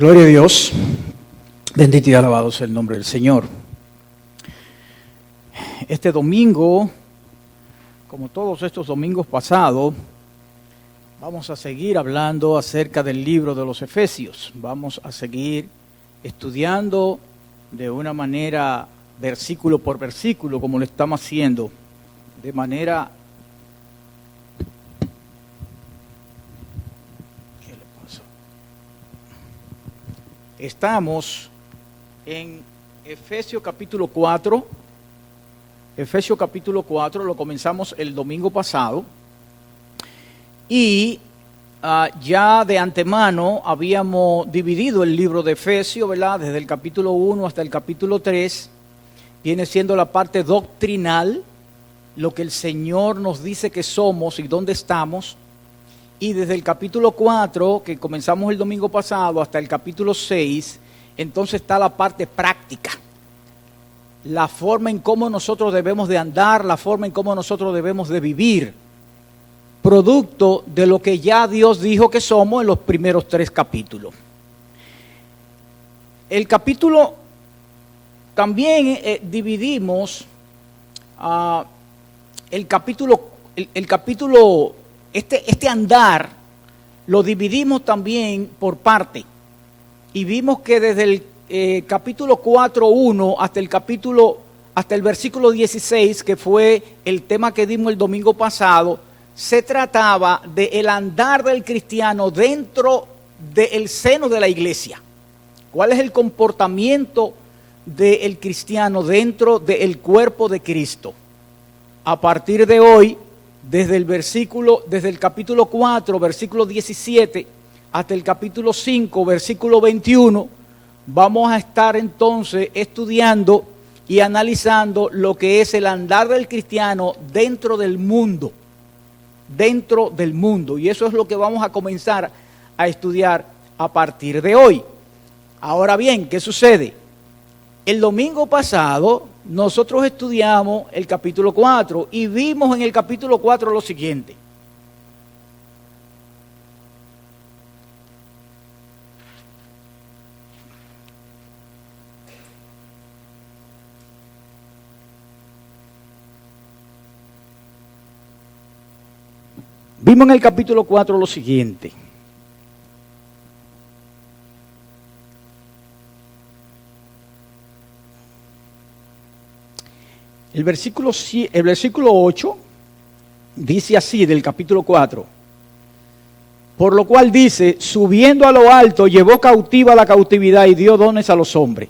Gloria a Dios, bendito y alabado sea el nombre del Señor. Este domingo, como todos estos domingos pasados, vamos a seguir hablando acerca del libro de los Efesios. Vamos a seguir estudiando de una manera versículo por versículo, como lo estamos haciendo, de manera... Estamos en Efesios capítulo 4. Efesios capítulo 4, lo comenzamos el domingo pasado. Y ya de antemano habíamos dividido el libro de Efesios, ¿verdad? Desde el capítulo 1 hasta el capítulo 3. Viene siendo la parte doctrinal, lo que el Señor nos dice que somos y dónde estamos. Y desde el capítulo 4, que comenzamos el domingo pasado, hasta el capítulo 6, entonces está la parte práctica. La forma en cómo nosotros debemos de andar, la forma en cómo nosotros debemos de vivir. Producto de lo que ya Dios dijo que somos en los primeros 3 capítulos. El capítulo, también dividimos el capítulo. Este andar lo dividimos también por parte y vimos que desde el capítulo 4:1 hasta el versículo 16, que fue el tema que dimos el domingo pasado, se trataba del andar del cristiano dentro del seno de la iglesia. ¿Cuál es el comportamiento del cristiano dentro del cuerpo de Cristo? A partir de hoy, desde el capítulo 4, versículo 17, hasta el capítulo 5, versículo 21, vamos a estar entonces estudiando y analizando lo que es el andar del cristiano dentro del mundo. Dentro del mundo. Y eso es lo que vamos a comenzar a estudiar a partir de hoy. Ahora bien, ¿qué sucede? El domingo pasado nosotros estudiamos el capítulo 4 y vimos en el capítulo 4 lo siguiente. Vimos en el capítulo 4 lo siguiente. El versículo 8 dice así del capítulo 4. Por lo cual dice, subiendo a lo alto, llevó cautiva la cautividad y dio dones a los hombres.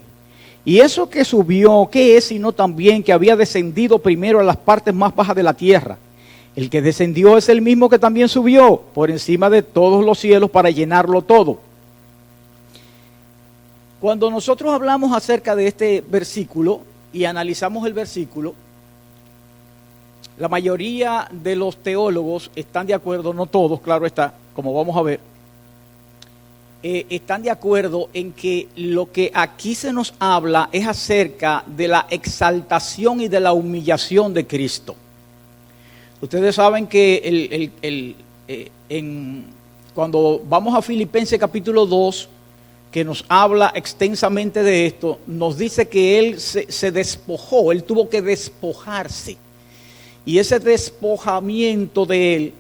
Y eso que subió, ¿qué es? Sino también que había descendido primero a las partes más bajas de la tierra. El que descendió es el mismo que también subió por encima de todos los cielos para llenarlo todo. Cuando nosotros hablamos acerca de este versículo y analizamos el versículo, la mayoría de los teólogos están de acuerdo, no todos, claro está, como vamos a ver, están de acuerdo en que lo que aquí se nos habla es acerca de la exaltación y de la humillación de Cristo. Ustedes saben que cuando vamos a Filipenses capítulo 2, que nos habla extensamente de esto, nos dice que Él se despojó, Él tuvo que despojarse. Y ese despojamiento de Él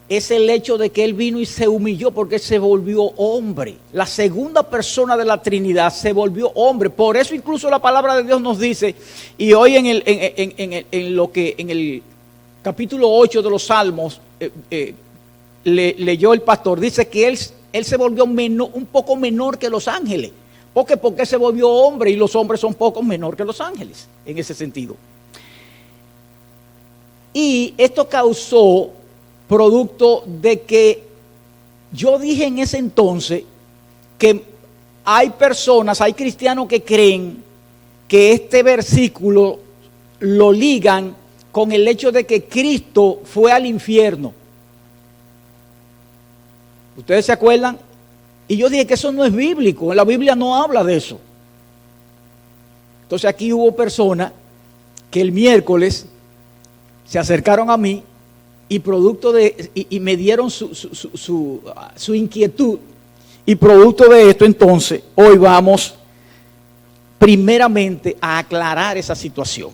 es el hecho de que Él vino y se humilló porque se volvió hombre. La segunda persona de la Trinidad se volvió hombre. Por eso incluso la palabra de Dios nos dice, y hoy en el capítulo 8 de los Salmos, leyó el pastor, dice que Él se volvió un poco menor que los ángeles. Porque se volvió hombre y los hombres son poco menor que los ángeles, en ese sentido. Y esto causó producto de que yo dije en ese entonces que hay personas, hay cristianos que creen que este versículo lo ligan con el hecho de que Cristo fue al infierno. ¿Ustedes se acuerdan? Y yo dije que eso no es bíblico, en la Biblia no habla de eso. Entonces aquí hubo personas que el miércoles se acercaron a mí y producto de y me dieron su inquietud Y producto de esto, entonces, hoy vamos primeramente a aclarar esa situación.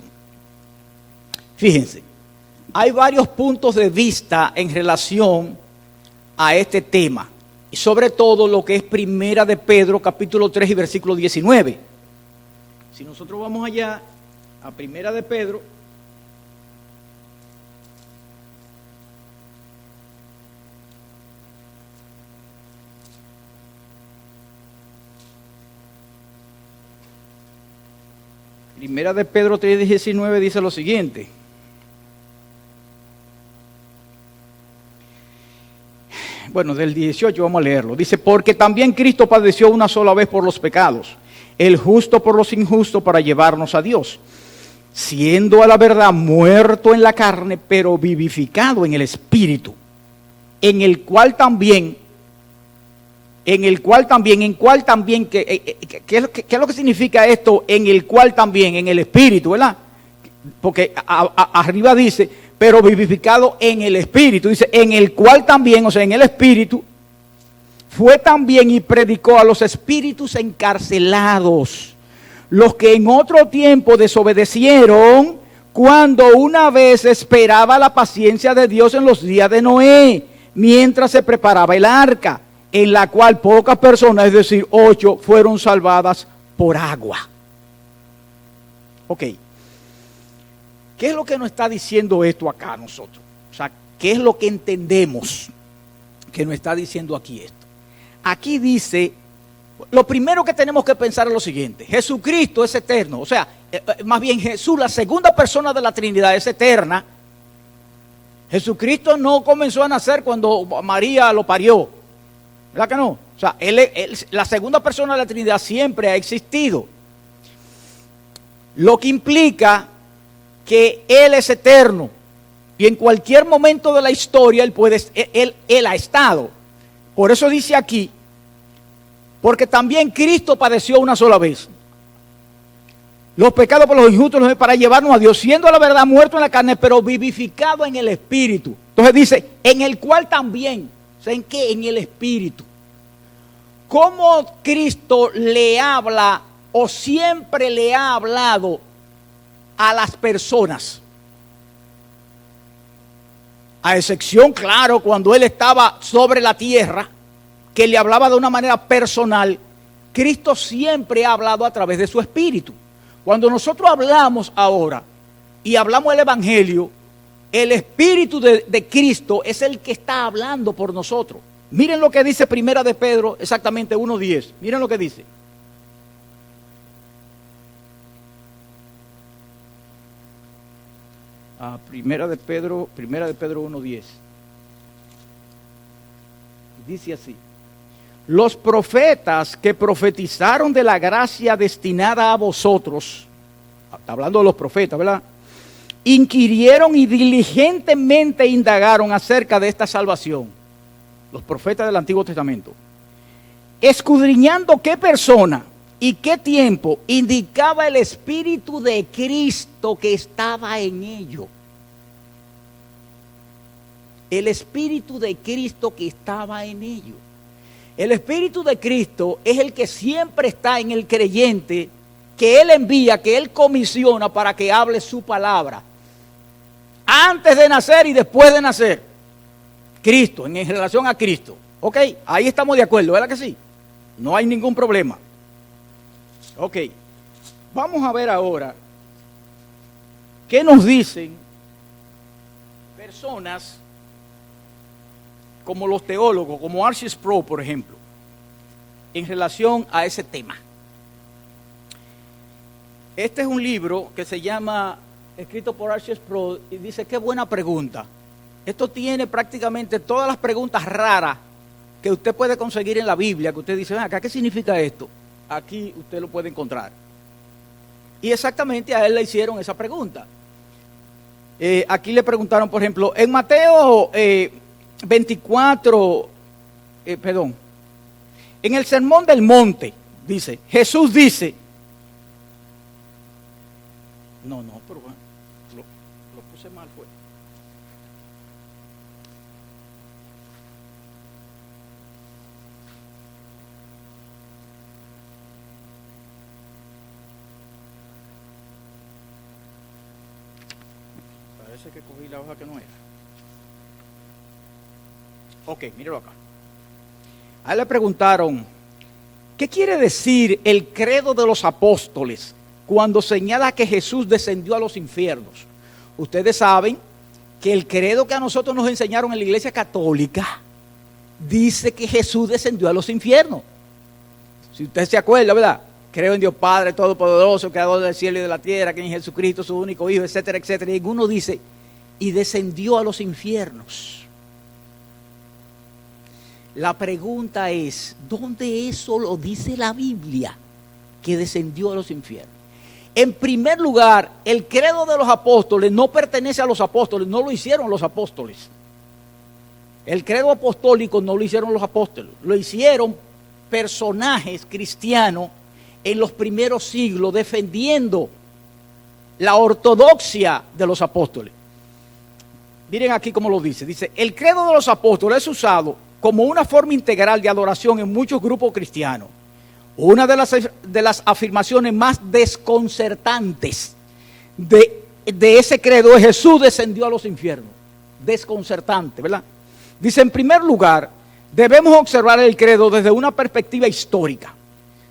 Fíjense, hay varios puntos de vista en relación a este tema, y sobre todo lo que es Primera de Pedro, capítulo 3 y versículo 19. Si nosotros vamos allá a Primera de Pedro, Primera de Pedro 3:19 dice lo siguiente. Bueno, del 18 vamos a leerlo. Dice, porque también Cristo padeció una sola vez por los pecados, el justo por los injustos para llevarnos a Dios, siendo a la verdad muerto en la carne, pero vivificado en el Espíritu, en el cual también, ¿qué es lo que significa esto? En el cual también, en el Espíritu, ¿verdad? Porque arriba dice, pero vivificado en el Espíritu. Dice, en el cual también, o sea, en el Espíritu, fue también y predicó a los espíritus encarcelados, los que en otro tiempo desobedecieron, cuando una vez esperaba la paciencia de Dios en los días de Noé, mientras se preparaba el arca, en la cual pocas personas, es decir, 8, fueron salvadas por agua. Ok. ¿Qué es lo que nos está diciendo esto acá a nosotros? O sea, ¿qué es lo que entendemos que nos está diciendo aquí esto? Aquí dice, lo primero que tenemos que pensar es lo siguiente: Jesucristo es eterno, o sea, más bien Jesús, la segunda persona de la Trinidad, es eterna. Jesucristo no comenzó a nacer cuando María lo parió, ¿verdad que no? O sea, la segunda persona de la Trinidad siempre ha existido, lo que implica que Él es eterno y en cualquier momento de la historia Él ha estado. Por eso dice aquí, porque también Cristo padeció una sola vez los pecados por los injustos para llevarnos a Dios, siendo a la verdad muerto en la carne, pero vivificado en el Espíritu. Entonces dice, en el cual también, o sea, ¿en qué? En el Espíritu. ¿Cómo Cristo le habla o siempre le ha hablado a las personas? A excepción, claro, cuando Él estaba sobre la tierra, que le hablaba de una manera personal, Cristo siempre ha hablado a través de su Espíritu. Cuando nosotros hablamos ahora y hablamos el Evangelio, el Espíritu de Cristo es el que está hablando por nosotros. Miren lo que dice Primera de Pedro, exactamente 1:10. Miren lo que dice. Primera de Pedro 1:10. Dice así: los profetas que profetizaron de la gracia destinada a vosotros, está hablando de los profetas, ¿verdad? Inquirieron y diligentemente indagaron acerca de esta salvación, los profetas del Antiguo Testamento, escudriñando qué persona y qué tiempo indicaba el Espíritu de Cristo que estaba en ellos. El Espíritu de Cristo que estaba en ellos. El Espíritu de Cristo es el que siempre está en el creyente, que Él envía, que Él comisiona para que hable su palabra. Antes de nacer y después de nacer. Cristo, en relación a Cristo. Ok, ahí estamos de acuerdo, ¿verdad que sí? No hay ningún problema. Ok, vamos a ver ahora qué nos dicen personas como los teólogos, como R.C. Sproul, por ejemplo, en relación a ese tema. Este es un libro que se llama, escrito por R.C. Sproul, y dice, qué buena pregunta. Esto tiene prácticamente todas las preguntas raras que usted puede conseguir en la Biblia, que usted dice, acá, ¿qué significa esto? Aquí usted lo puede encontrar. Y exactamente a él le hicieron esa pregunta. Aquí le preguntaron, por ejemplo, en Mateo 24, en el Sermón del Monte, dice, Jesús dice, pero bueno, lo puse mal, pues. Parece que cogí la hoja que no era. Ok, míralo acá. A él le preguntaron, ¿qué quiere decir el credo de los apóstoles cuando señala que Jesús descendió a los infiernos? Ustedes saben que el credo que a nosotros nos enseñaron en la Iglesia Católica dice que Jesús descendió a los infiernos. Si usted se acuerda, ¿verdad? Creo en Dios Padre Todopoderoso, Creador del cielo y de la tierra, que en Jesucristo, su único Hijo, etcétera, etcétera. Y uno dice, y descendió a los infiernos. La pregunta es, ¿dónde eso lo dice la Biblia? Que descendió a los infiernos. En primer lugar, el credo de los apóstoles no pertenece a los apóstoles, no lo hicieron los apóstoles. El credo apostólico no lo hicieron los apóstoles, lo hicieron personajes cristianos en los primeros siglos defendiendo la ortodoxia de los apóstoles. Miren aquí cómo lo dice. Dice, el credo de los apóstoles es usado como una forma integral de adoración en muchos grupos cristianos. Una de las afirmaciones más desconcertantes de ese credo es Jesús descendió a los infiernos. Desconcertante, ¿verdad? Dice, en primer lugar, debemos observar el credo desde una perspectiva histórica.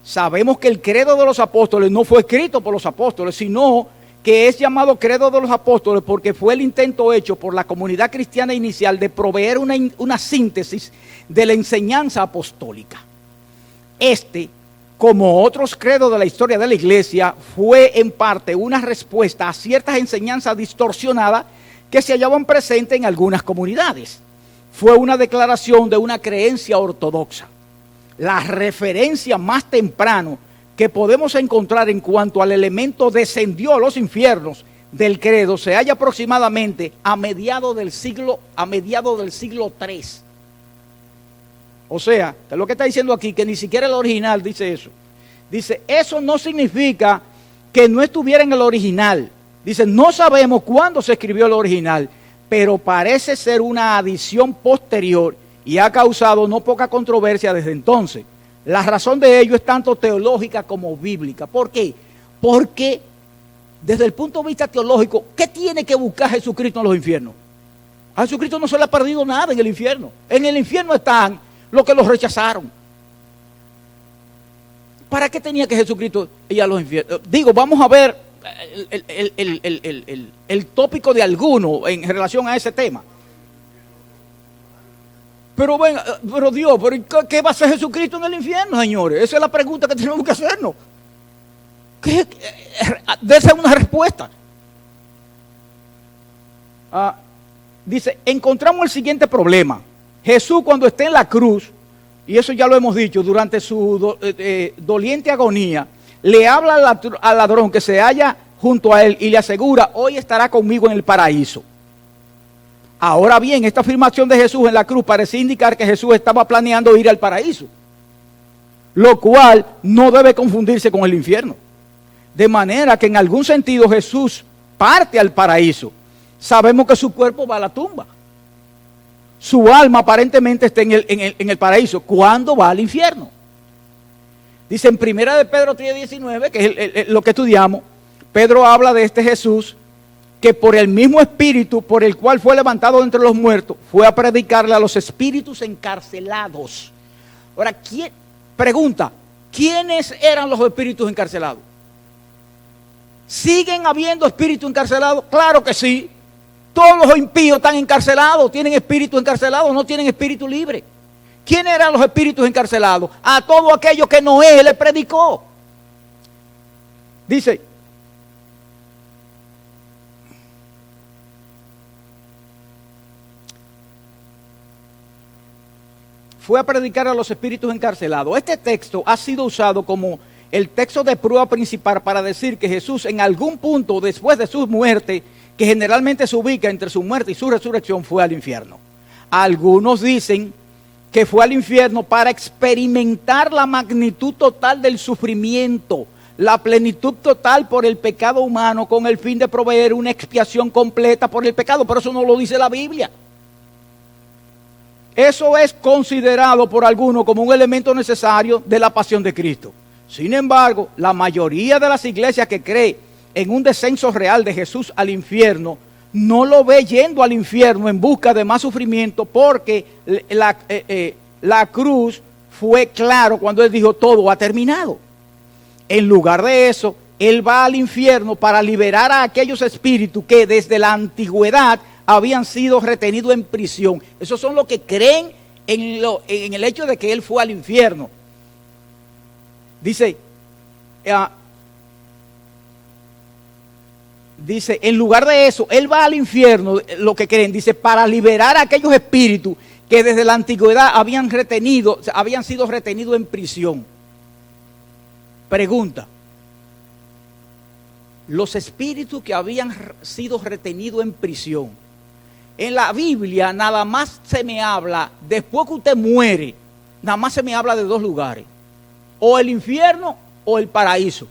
Sabemos que el credo de los apóstoles no fue escrito por los apóstoles, sino que es llamado credo de los apóstoles porque fue el intento hecho por la comunidad cristiana inicial de proveer una síntesis de la enseñanza apostólica. Como otros credos de la historia de la Iglesia, fue en parte una respuesta a ciertas enseñanzas distorsionadas que se hallaban presentes en algunas comunidades. Fue una declaración de una creencia ortodoxa. La referencia más temprano que podemos encontrar en cuanto al elemento descendió a los infiernos del credo se halla aproximadamente a mediados del siglo III. O sea, lo que está diciendo aquí, que ni siquiera el original dice eso. Dice, eso no significa que no estuviera en el original. Dice, no sabemos cuándo se escribió el original, pero parece ser una adición posterior y ha causado no poca controversia desde entonces. La razón de ello es tanto teológica como bíblica. ¿Por qué? Porque desde el punto de vista teológico, ¿qué tiene que buscar Jesucristo en los infiernos? A Jesucristo no se le ha perdido nada en el infierno. En el infierno están los que los rechazaron. ¿Para qué tenía que Jesucristo ir a los infiernos? Digo, vamos a ver el tópico de alguno en relación a ese tema. Pero venga, pero Dios, ¿qué va a hacer Jesucristo en el infierno, señores? Esa es la pregunta que tenemos que hacernos. Dese una respuesta. Dice, encontramos el siguiente problema. Jesús cuando esté en la cruz, y eso ya lo hemos dicho, durante su doliente agonía, le habla al ladrón que se halla junto a él y le asegura, hoy estará conmigo en el paraíso. Ahora bien, esta afirmación de Jesús en la cruz parece indicar que Jesús estaba planeando ir al paraíso, lo cual no debe confundirse con el infierno. De manera que en algún sentido Jesús parte al paraíso. Sabemos que su cuerpo va a la tumba. Su alma aparentemente está en el paraíso. ¿Cuándo va al infierno? Dice en 1 de Pedro 3:19, que es lo que estudiamos, Pedro habla de este Jesús que por el mismo espíritu por el cual fue levantado entre los muertos, fue a predicarle a los espíritus encarcelados. Ahora, pregunta, ¿quiénes eran los espíritus encarcelados? ¿Siguen habiendo espíritus encarcelados? Claro que sí. Todos los impíos están encarcelados, tienen espíritu encarcelado, no tienen espíritu libre. ¿Quiénes eran los espíritus encarcelados? A todo aquello que Noé le predicó. Dice, fue a predicar a los espíritus encarcelados. Este texto ha sido usado como el texto de prueba principal para decir que Jesús en algún punto después de su muerte, que generalmente se ubica entre su muerte y su resurrección, fue al infierno. Algunos dicen que fue al infierno para experimentar la magnitud total del sufrimiento, la plenitud total por el pecado humano, con el fin de proveer una expiación completa por el pecado. Pero eso no lo dice la Biblia. Eso es considerado por algunos como un elemento necesario de la pasión de Cristo. Sin embargo, la mayoría de las iglesias que cree en un descenso real de Jesús al infierno no lo ve yendo al infierno en busca de más sufrimiento, porque la cruz fue claro cuando él dijo todo ha terminado. En lugar de eso, él va al infierno para liberar a aquellos espíritus que desde la antigüedad habían sido retenidos en prisión. Esos son los que creen en el hecho de que él fue al infierno. Dice, en lugar de eso, él va al infierno, lo que creen, dice, para liberar a aquellos espíritus que desde la antigüedad habían sido retenidos en prisión. Pregunta: los espíritus que habían sido retenidos en prisión, en la Biblia nada más se me habla, después que usted muere, nada más se me habla de dos lugares: o el infierno o el paraíso.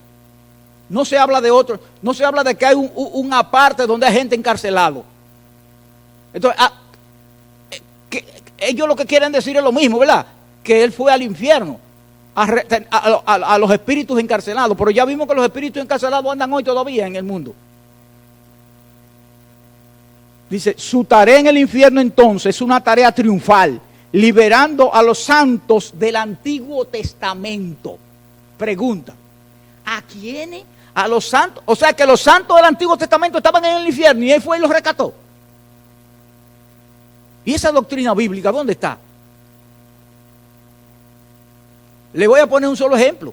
No se habla de otro, no se habla de que hay una parte donde hay gente encarcelado. Entonces, ellos lo que quieren decir es lo mismo, ¿verdad? Que él fue al infierno a los espíritus encarcelados. Pero ya vimos que los espíritus encarcelados andan hoy todavía en el mundo. Dice, su tarea en el infierno entonces es una tarea triunfal, liberando a los santos del Antiguo Testamento. Pregunta: ¿a quiénes? A los santos. O sea que los santos del Antiguo Testamento estaban en el infierno y él fue y los rescató. ¿Y esa doctrina bíblica dónde está? Le voy a poner un solo ejemplo.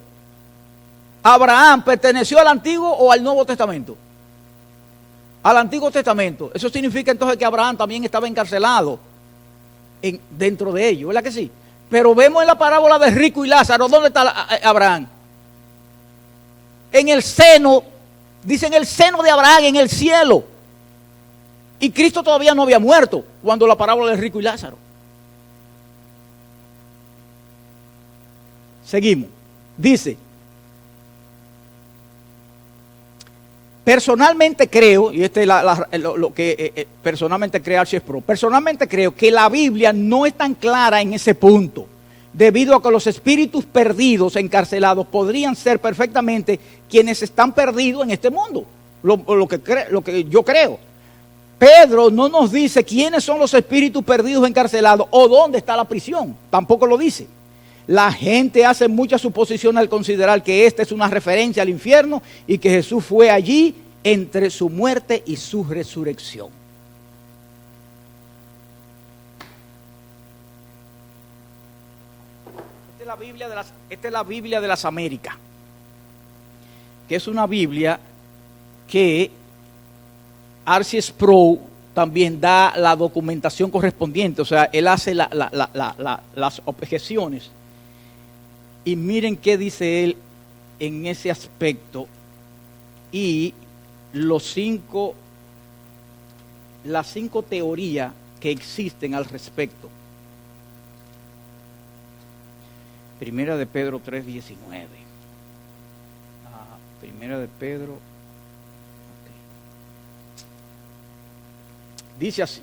¿Abraham perteneció al Antiguo o al Nuevo Testamento? Al Antiguo Testamento. Eso significa entonces que Abraham también estaba encarcelado dentro de ellos, ¿verdad que sí? Pero vemos en la parábola de Rico y Lázaro, ¿dónde está Abraham? En el seno, dicen el seno de Abraham, en el cielo. Y Cristo todavía no había muerto cuando la parábola de Rico y Lázaro. Seguimos. Dice, personalmente creo, y este es lo que personalmente cree Archie Sproul, personalmente creo que la Biblia no es tan clara en ese punto, debido a que los espíritus perdidos, encarcelados, podrían ser perfectamente quienes están perdidos en este mundo, lo que yo creo. Pedro no nos dice quiénes son los espíritus perdidos encarcelados o dónde está la prisión, tampoco lo dice. La gente hace mucha suposición al considerar que esta es una referencia al infierno y que Jesús fue allí entre su muerte y su resurrección. Esta es la Biblia de las Américas, que es una Biblia que Archie Sproul también da la documentación correspondiente, o sea, él hace las objeciones. Y miren qué dice él en ese aspecto y las cinco teorías que existen al respecto. Primera de Pedro 3:19. Primera de Pedro. Okay. Dice así: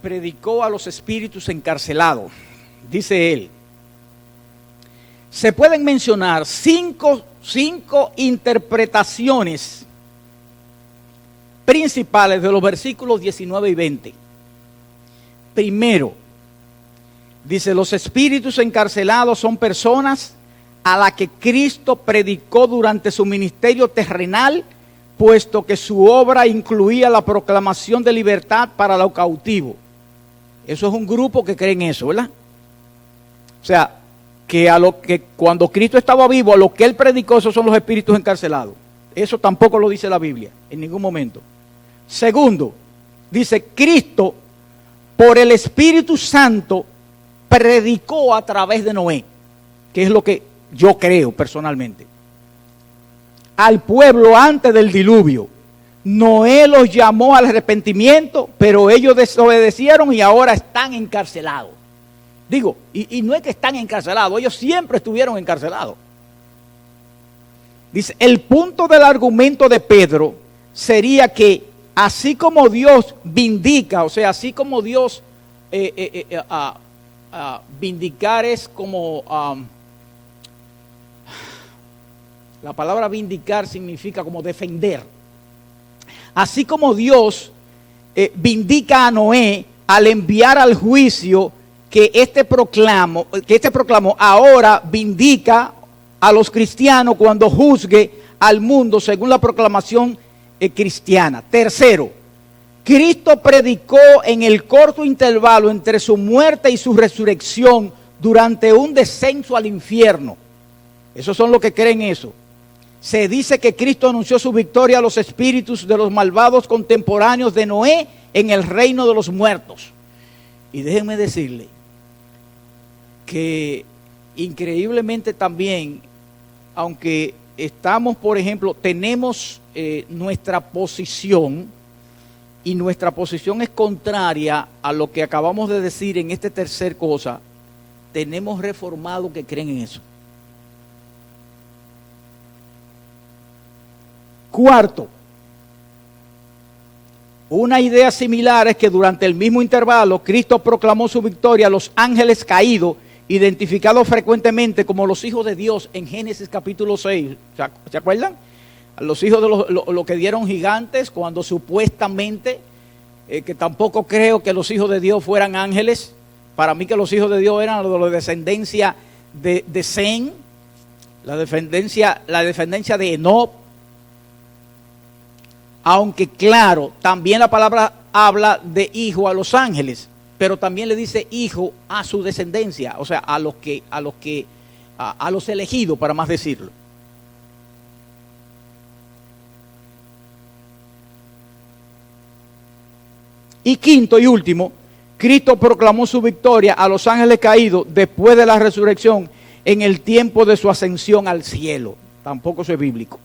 predicó a los espíritus encarcelados. Dice él, se pueden mencionar cinco interpretaciones principales de los versículos 19 y 20. Primero, dice, los espíritus encarcelados son personas a las que Cristo predicó durante su ministerio terrenal, puesto que su obra incluía la proclamación de libertad para los cautivos. Eso es un grupo que cree en eso, ¿verdad? O sea, que cuando Cristo estaba vivo, a lo que él predicó, esos son los espíritus encarcelados. Eso tampoco lo dice la Biblia, en ningún momento. Segundo, dice, Cristo, por el Espíritu Santo, predicó a través de Noé, que es lo que yo creo personalmente, al pueblo antes del diluvio. Noé los llamó al arrepentimiento, pero ellos desobedecieron y ahora están encarcelados. Digo, y no es que están encarcelados, ellos siempre estuvieron encarcelados. Dice, el punto del argumento de Pedro sería que así como Dios vindica, o sea, así como Dios vindicar es como, la palabra vindicar significa como defender. Así como Dios vindica a Noé al enviar al juicio que este proclamó, ahora vindica a los cristianos cuando juzgue al mundo según la proclamación cristiana. Tercero, Cristo predicó en el corto intervalo entre su muerte y su resurrección durante un descenso al infierno. Esos son los que creen eso. Se dice que Cristo anunció su victoria a los espíritus de los malvados contemporáneos de Noé en el reino de los muertos. Y déjenme decirle que increíblemente también, aunque estamos, por ejemplo, tenemos nuestra posición, y nuestra posición es contraria a lo que acabamos de decir en esta tercera cosa, tenemos reformados que creen en eso. Cuarto, una idea similar es que durante el mismo intervalo Cristo proclamó su victoria a los ángeles caídos, identificados frecuentemente como los hijos de Dios en Génesis capítulo 6. ¿Se acuerdan? Los hijos de los que dieron gigantes, cuando supuestamente, que tampoco creo que los hijos de Dios fueran ángeles. Para mí que los hijos de Dios eran los de la descendencia de Sem, la descendencia de Enoc. Aunque claro, también la palabra habla de hijo a los ángeles, pero también le dice hijo a su descendencia, o sea, a los elegidos, para más decirlo. Y quinto y último, Cristo proclamó su victoria a los ángeles caídos después de la resurrección en el tiempo de su ascensión al cielo. Tampoco eso es bíblico.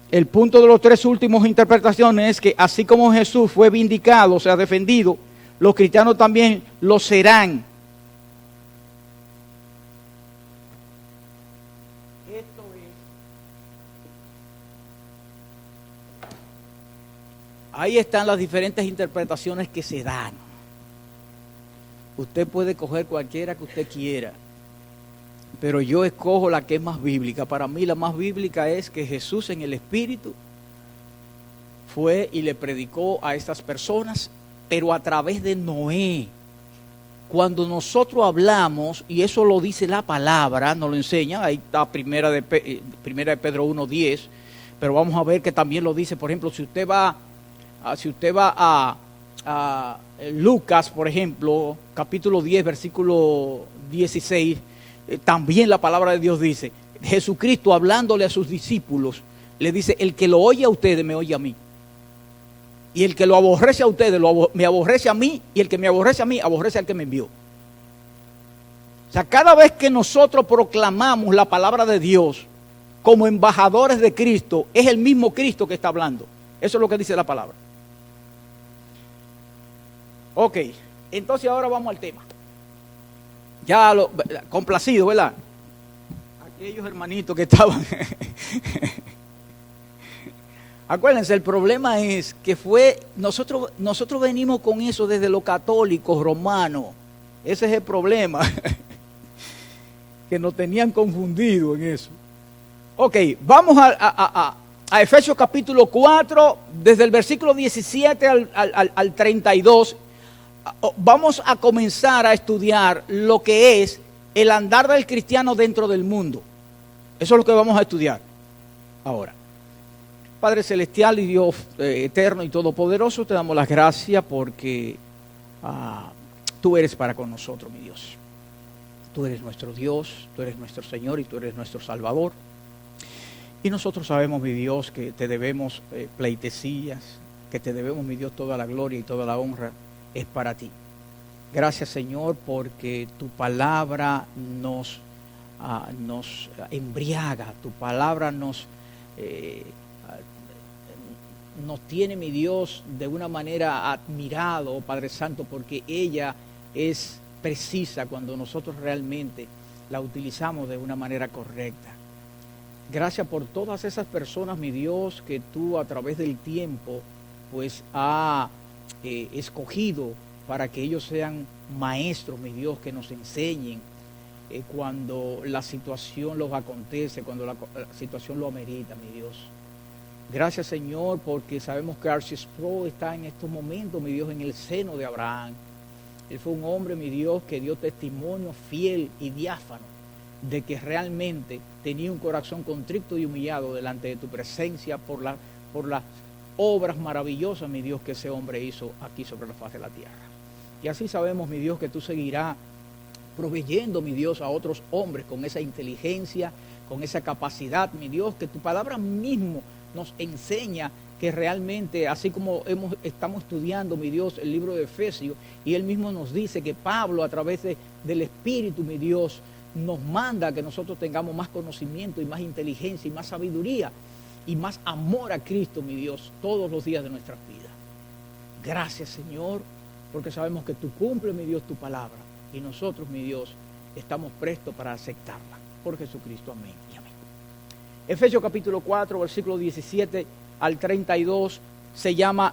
El punto de los tres últimos interpretaciones es que así como Jesús fue vindicado, o sea, defendido, los cristianos también lo serán. Esto es. Ahí están las diferentes interpretaciones que se dan. Usted puede coger cualquiera que usted quiera, pero yo escojo la que es más bíblica. Para mí la más bíblica es que Jesús en el Espíritu fue y le predicó a estas personas, pero a través de Noé. Cuando nosotros hablamos, y eso lo dice la palabra, nos lo enseña, ahí está primera de Pedro 1:10, pero vamos a ver que también lo dice, por ejemplo, si usted va a Lucas, por ejemplo, capítulo 10, versículo 16, también la palabra de Dios dice, Jesucristo hablándole a sus discípulos, le dice, el que lo oye a ustedes me oye a mí. Y el que lo aborrece a ustedes me aborrece a mí, y el que me aborrece a mí aborrece al que me envió. O sea, cada vez que nosotros proclamamos la palabra de Dios como embajadores de Cristo, es el mismo Cristo que está hablando. Eso es lo que dice la palabra. Ok, entonces ahora vamos al tema. Ya complacido, ¿verdad? Aquellos hermanitos que estaban. Acuérdense, el problema es que nosotros venimos con eso desde los católicos romanos. Ese es el problema. Que nos tenían confundido en eso. Ok, vamos a Efesios capítulo 4, desde el versículo 17 al 32. Vamos a comenzar a estudiar lo que es el andar del cristiano dentro del mundo. Eso es lo que vamos a estudiar ahora. Padre celestial y Dios eterno y todopoderoso, te damos las gracias porque tú eres para con nosotros, mi Dios. Tú eres nuestro Dios, tú eres nuestro Señor y tú eres nuestro Salvador. Y nosotros sabemos, mi Dios, que te debemos pleitesías, que te debemos, mi Dios, toda la gloria y toda la honra es para ti. Gracias, Señor, porque tu palabra nos embriaga, tu palabra nos tiene, mi Dios, de una manera admirado, Padre Santo, porque ella es precisa cuando nosotros realmente la utilizamos de una manera correcta. Gracias por todas esas personas, mi Dios, que tú a través del tiempo pues has escogido para que ellos sean maestros, mi Dios, que nos enseñen cuando la situación los acontece, cuando la situación lo amerita, mi Dios. Gracias, Señor, porque sabemos que R.C. Sproul está en estos momentos, mi Dios, en el seno de Abraham. Él fue un hombre, mi Dios, que dio testimonio fiel y diáfano de que realmente tenía un corazón contrito y humillado delante de tu presencia por las obras maravillosas, mi Dios, que ese hombre hizo aquí sobre la faz de la tierra. Y así sabemos, mi Dios, que tú seguirás proveyendo, mi Dios, a otros hombres con esa inteligencia, con esa capacidad, mi Dios, que tu palabra mismo nos enseña que realmente, así como estamos estudiando, mi Dios, el libro de Efesios, y él mismo nos dice que Pablo, a través del Espíritu, mi Dios, nos manda que nosotros tengamos más conocimiento y más inteligencia y más sabiduría y más amor a Cristo, mi Dios, todos los días de nuestras vidas. Gracias, Señor, porque sabemos que tú cumples, mi Dios, tu palabra, y nosotros, mi Dios, estamos prestos para aceptarla. Por Jesucristo, amén y amén. Efesios capítulo 4, versículo 17 al 32,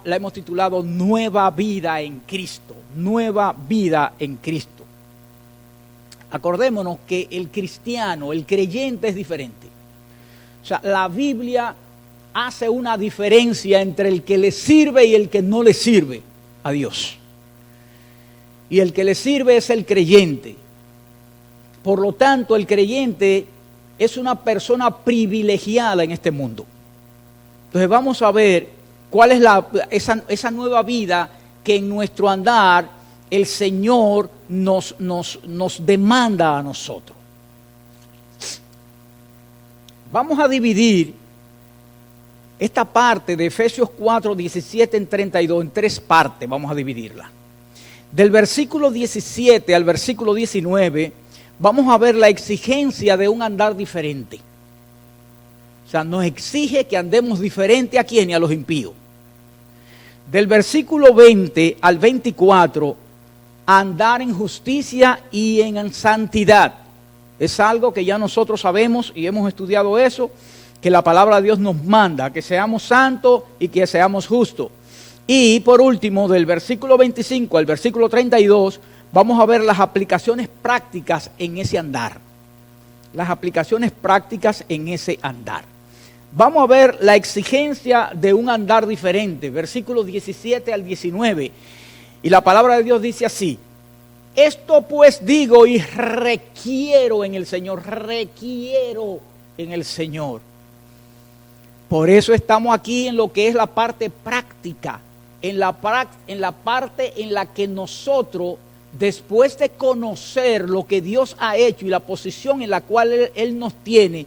la hemos titulado Nueva Vida en Cristo. Nueva Vida en Cristo. Acordémonos que el cristiano, el creyente es diferente. O sea, la Biblia hace una diferencia entre el que le sirve y el que no le sirve a Dios. Y el que le sirve es el creyente. Por lo tanto, el creyente es una persona privilegiada en este mundo. Entonces vamos a ver cuál es esa nueva vida que en nuestro andar el Señor nos demanda a nosotros. Vamos a dividir esta parte de Efesios 4, 17 en 32 en tres partes. Vamos a dividirla. Del versículo 17 al versículo 19 vamos a ver la exigencia de un andar diferente. O sea, nos exige que andemos diferente a quién y a los impíos. Del versículo 20 al 24, andar en justicia y en santidad. Es algo que ya nosotros sabemos y hemos estudiado eso, que la palabra de Dios nos manda, que seamos santos y que seamos justos. Y por último, del versículo 25 al versículo 32, vamos a ver las aplicaciones prácticas en ese andar. Las aplicaciones prácticas en ese andar. Vamos a ver la exigencia de un andar diferente, versículos 17 al 19. Y la palabra de Dios dice así: esto pues digo y requiero en el Señor, requiero en el Señor. Por eso estamos aquí en lo que es la parte práctica, en la parte en la que nosotros, después de conocer lo que Dios ha hecho y la posición en la cual Él nos tiene,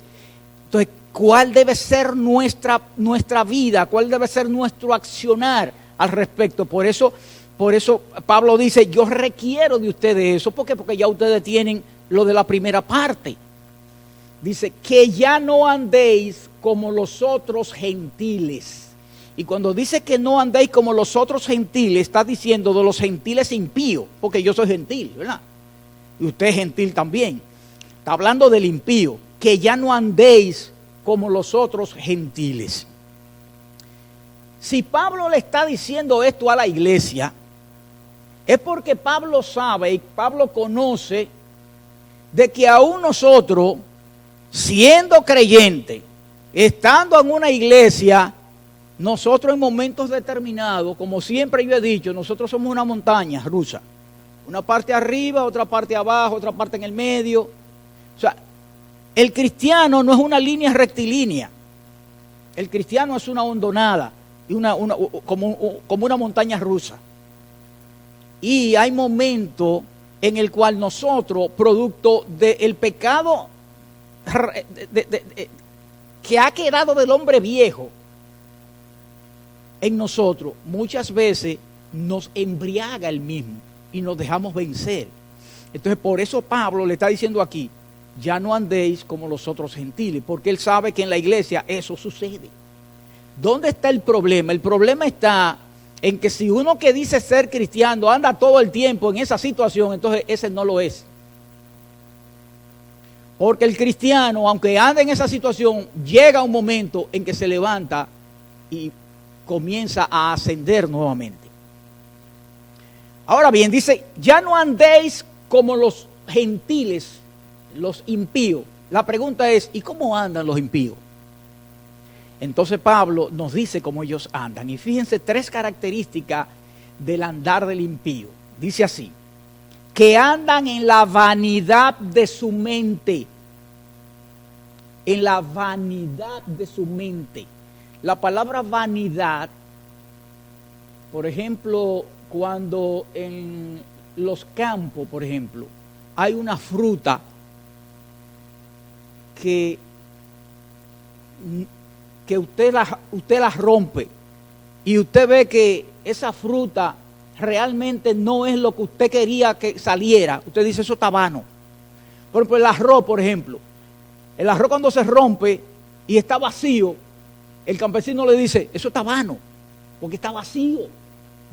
entonces, ¿cuál debe ser nuestra vida? ¿Cuál debe ser nuestro accionar al respecto? Por eso Pablo dice, yo requiero de ustedes eso. ¿Por qué? Porque ya ustedes tienen lo de la primera parte. Dice, que ya no andéis como los otros gentiles. Y cuando dice que no andéis como los otros gentiles, está diciendo de los gentiles impíos, porque yo soy gentil, ¿verdad? Y usted es gentil también. Está hablando del impío, que ya no andéis como los otros gentiles. Si Pablo le está diciendo esto a la iglesia, es porque Pablo sabe y Pablo conoce de que aún nosotros, siendo creyentes, estando en una iglesia, nosotros en momentos determinados, como siempre yo he dicho, nosotros somos una montaña rusa. Una parte arriba, otra parte abajo, otra parte en el medio. O sea, el cristiano no es una línea rectilínea. El cristiano es una hondonada, y como una montaña rusa. Y hay momentos en el cual nosotros, producto del pecado que ha quedado del hombre viejo en nosotros, muchas veces nos embriaga el mismo y nos dejamos vencer. Entonces, por eso Pablo le está diciendo aquí, ya no andéis como los otros gentiles, porque él sabe que en la iglesia eso sucede. ¿Dónde está el problema? El problema está en que si uno que dice ser cristiano anda todo el tiempo en esa situación, entonces ese no lo es. Porque el cristiano, aunque ande en esa situación, llega un momento en que se levanta y comienza a ascender nuevamente. Ahora bien, dice, ya no andéis como los gentiles, los impíos. La pregunta es, ¿y cómo andan los impíos? Entonces Pablo nos dice cómo ellos andan. Y fíjense 3 características del andar del impío. Dice así: que andan en la vanidad de su mente. En la vanidad de su mente. La palabra vanidad, por ejemplo, cuando en los campos, por ejemplo, hay una fruta que usted la rompe y usted ve que esa fruta realmente no es lo que usted quería que saliera, usted dice, eso está vano. Por ejemplo, el arroz, por ejemplo. El arroz cuando se rompe y está vacío, el campesino le dice, eso está vano, porque está vacío.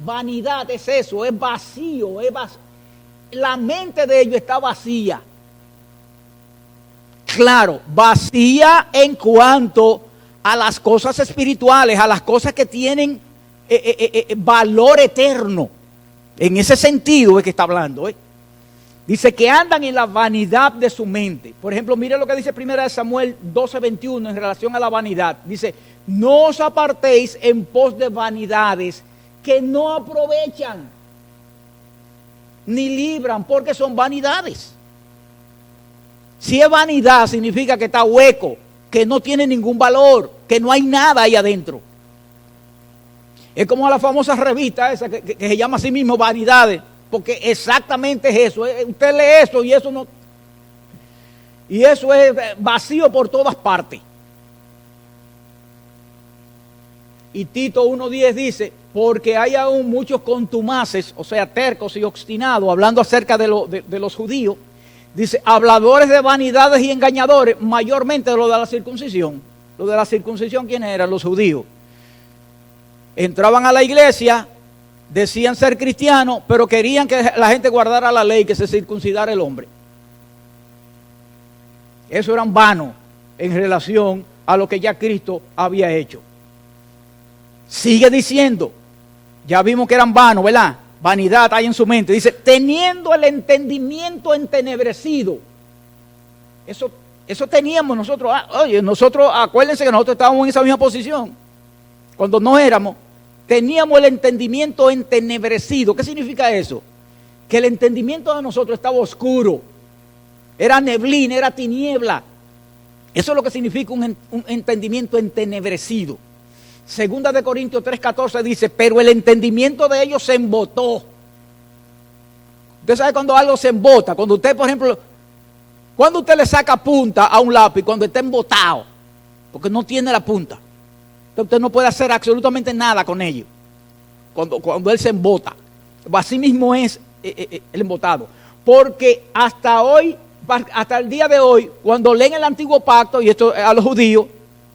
Vanidad es eso, es vacío, la mente de ellos está vacía. Claro, vacía en cuanto a las cosas espirituales, a las cosas que tienen valor eterno. En ese sentido es que está hablando. Dice que andan en la vanidad de su mente. Por ejemplo, mire lo que dice 1 Samuel 12:21 en relación a la vanidad. Dice, no os apartéis en pos de vanidades que no aprovechan ni libran, porque son vanidades. Si es vanidad, significa que está hueco, que no tiene ningún valor, que no hay nada ahí adentro. Es como la famosa revista esa que se llama a sí mismo Vanidades, porque exactamente es eso. Usted lee eso y eso no. Y eso es vacío por todas partes. Y Tito 1:10 dice, porque hay aún muchos contumaces, o sea, tercos y obstinados, hablando acerca de los judíos. Dice, habladores de vanidades y engañadores, mayormente de lo de la circuncisión. Lo de la circuncisión, ¿quiénes eran? Los judíos. Entraban a la iglesia, decían ser cristianos, pero querían que la gente guardara la ley, que se circuncidara el hombre. Eso eran vanos en relación a lo que ya Cristo había hecho. Sigue diciendo, ya vimos que eran vanos, ¿verdad? Vanidad hay en su mente. Dice, teniendo el entendimiento entenebrecido. Eso teníamos nosotros. Oye, nosotros, acuérdense que nosotros estábamos en esa misma posición. Cuando no éramos, teníamos el entendimiento entenebrecido. ¿Qué significa eso? Que el entendimiento de nosotros estaba oscuro. Era neblina, era tiniebla. Eso es lo que significa un entendimiento entenebrecido. Segunda de Corintios 3:14 dice, pero el entendimiento de ellos se embotó. Usted sabe cuando algo se embota, cuando usted, por ejemplo, cuando usted le saca punta a un lápiz, cuando está embotado, porque no tiene la punta. Entonces usted no puede hacer absolutamente nada con ello, cuando él se embota. Así mismo es el embotado. Porque hasta hoy, hasta el día de hoy, cuando leen el antiguo pacto, y esto a los judíos,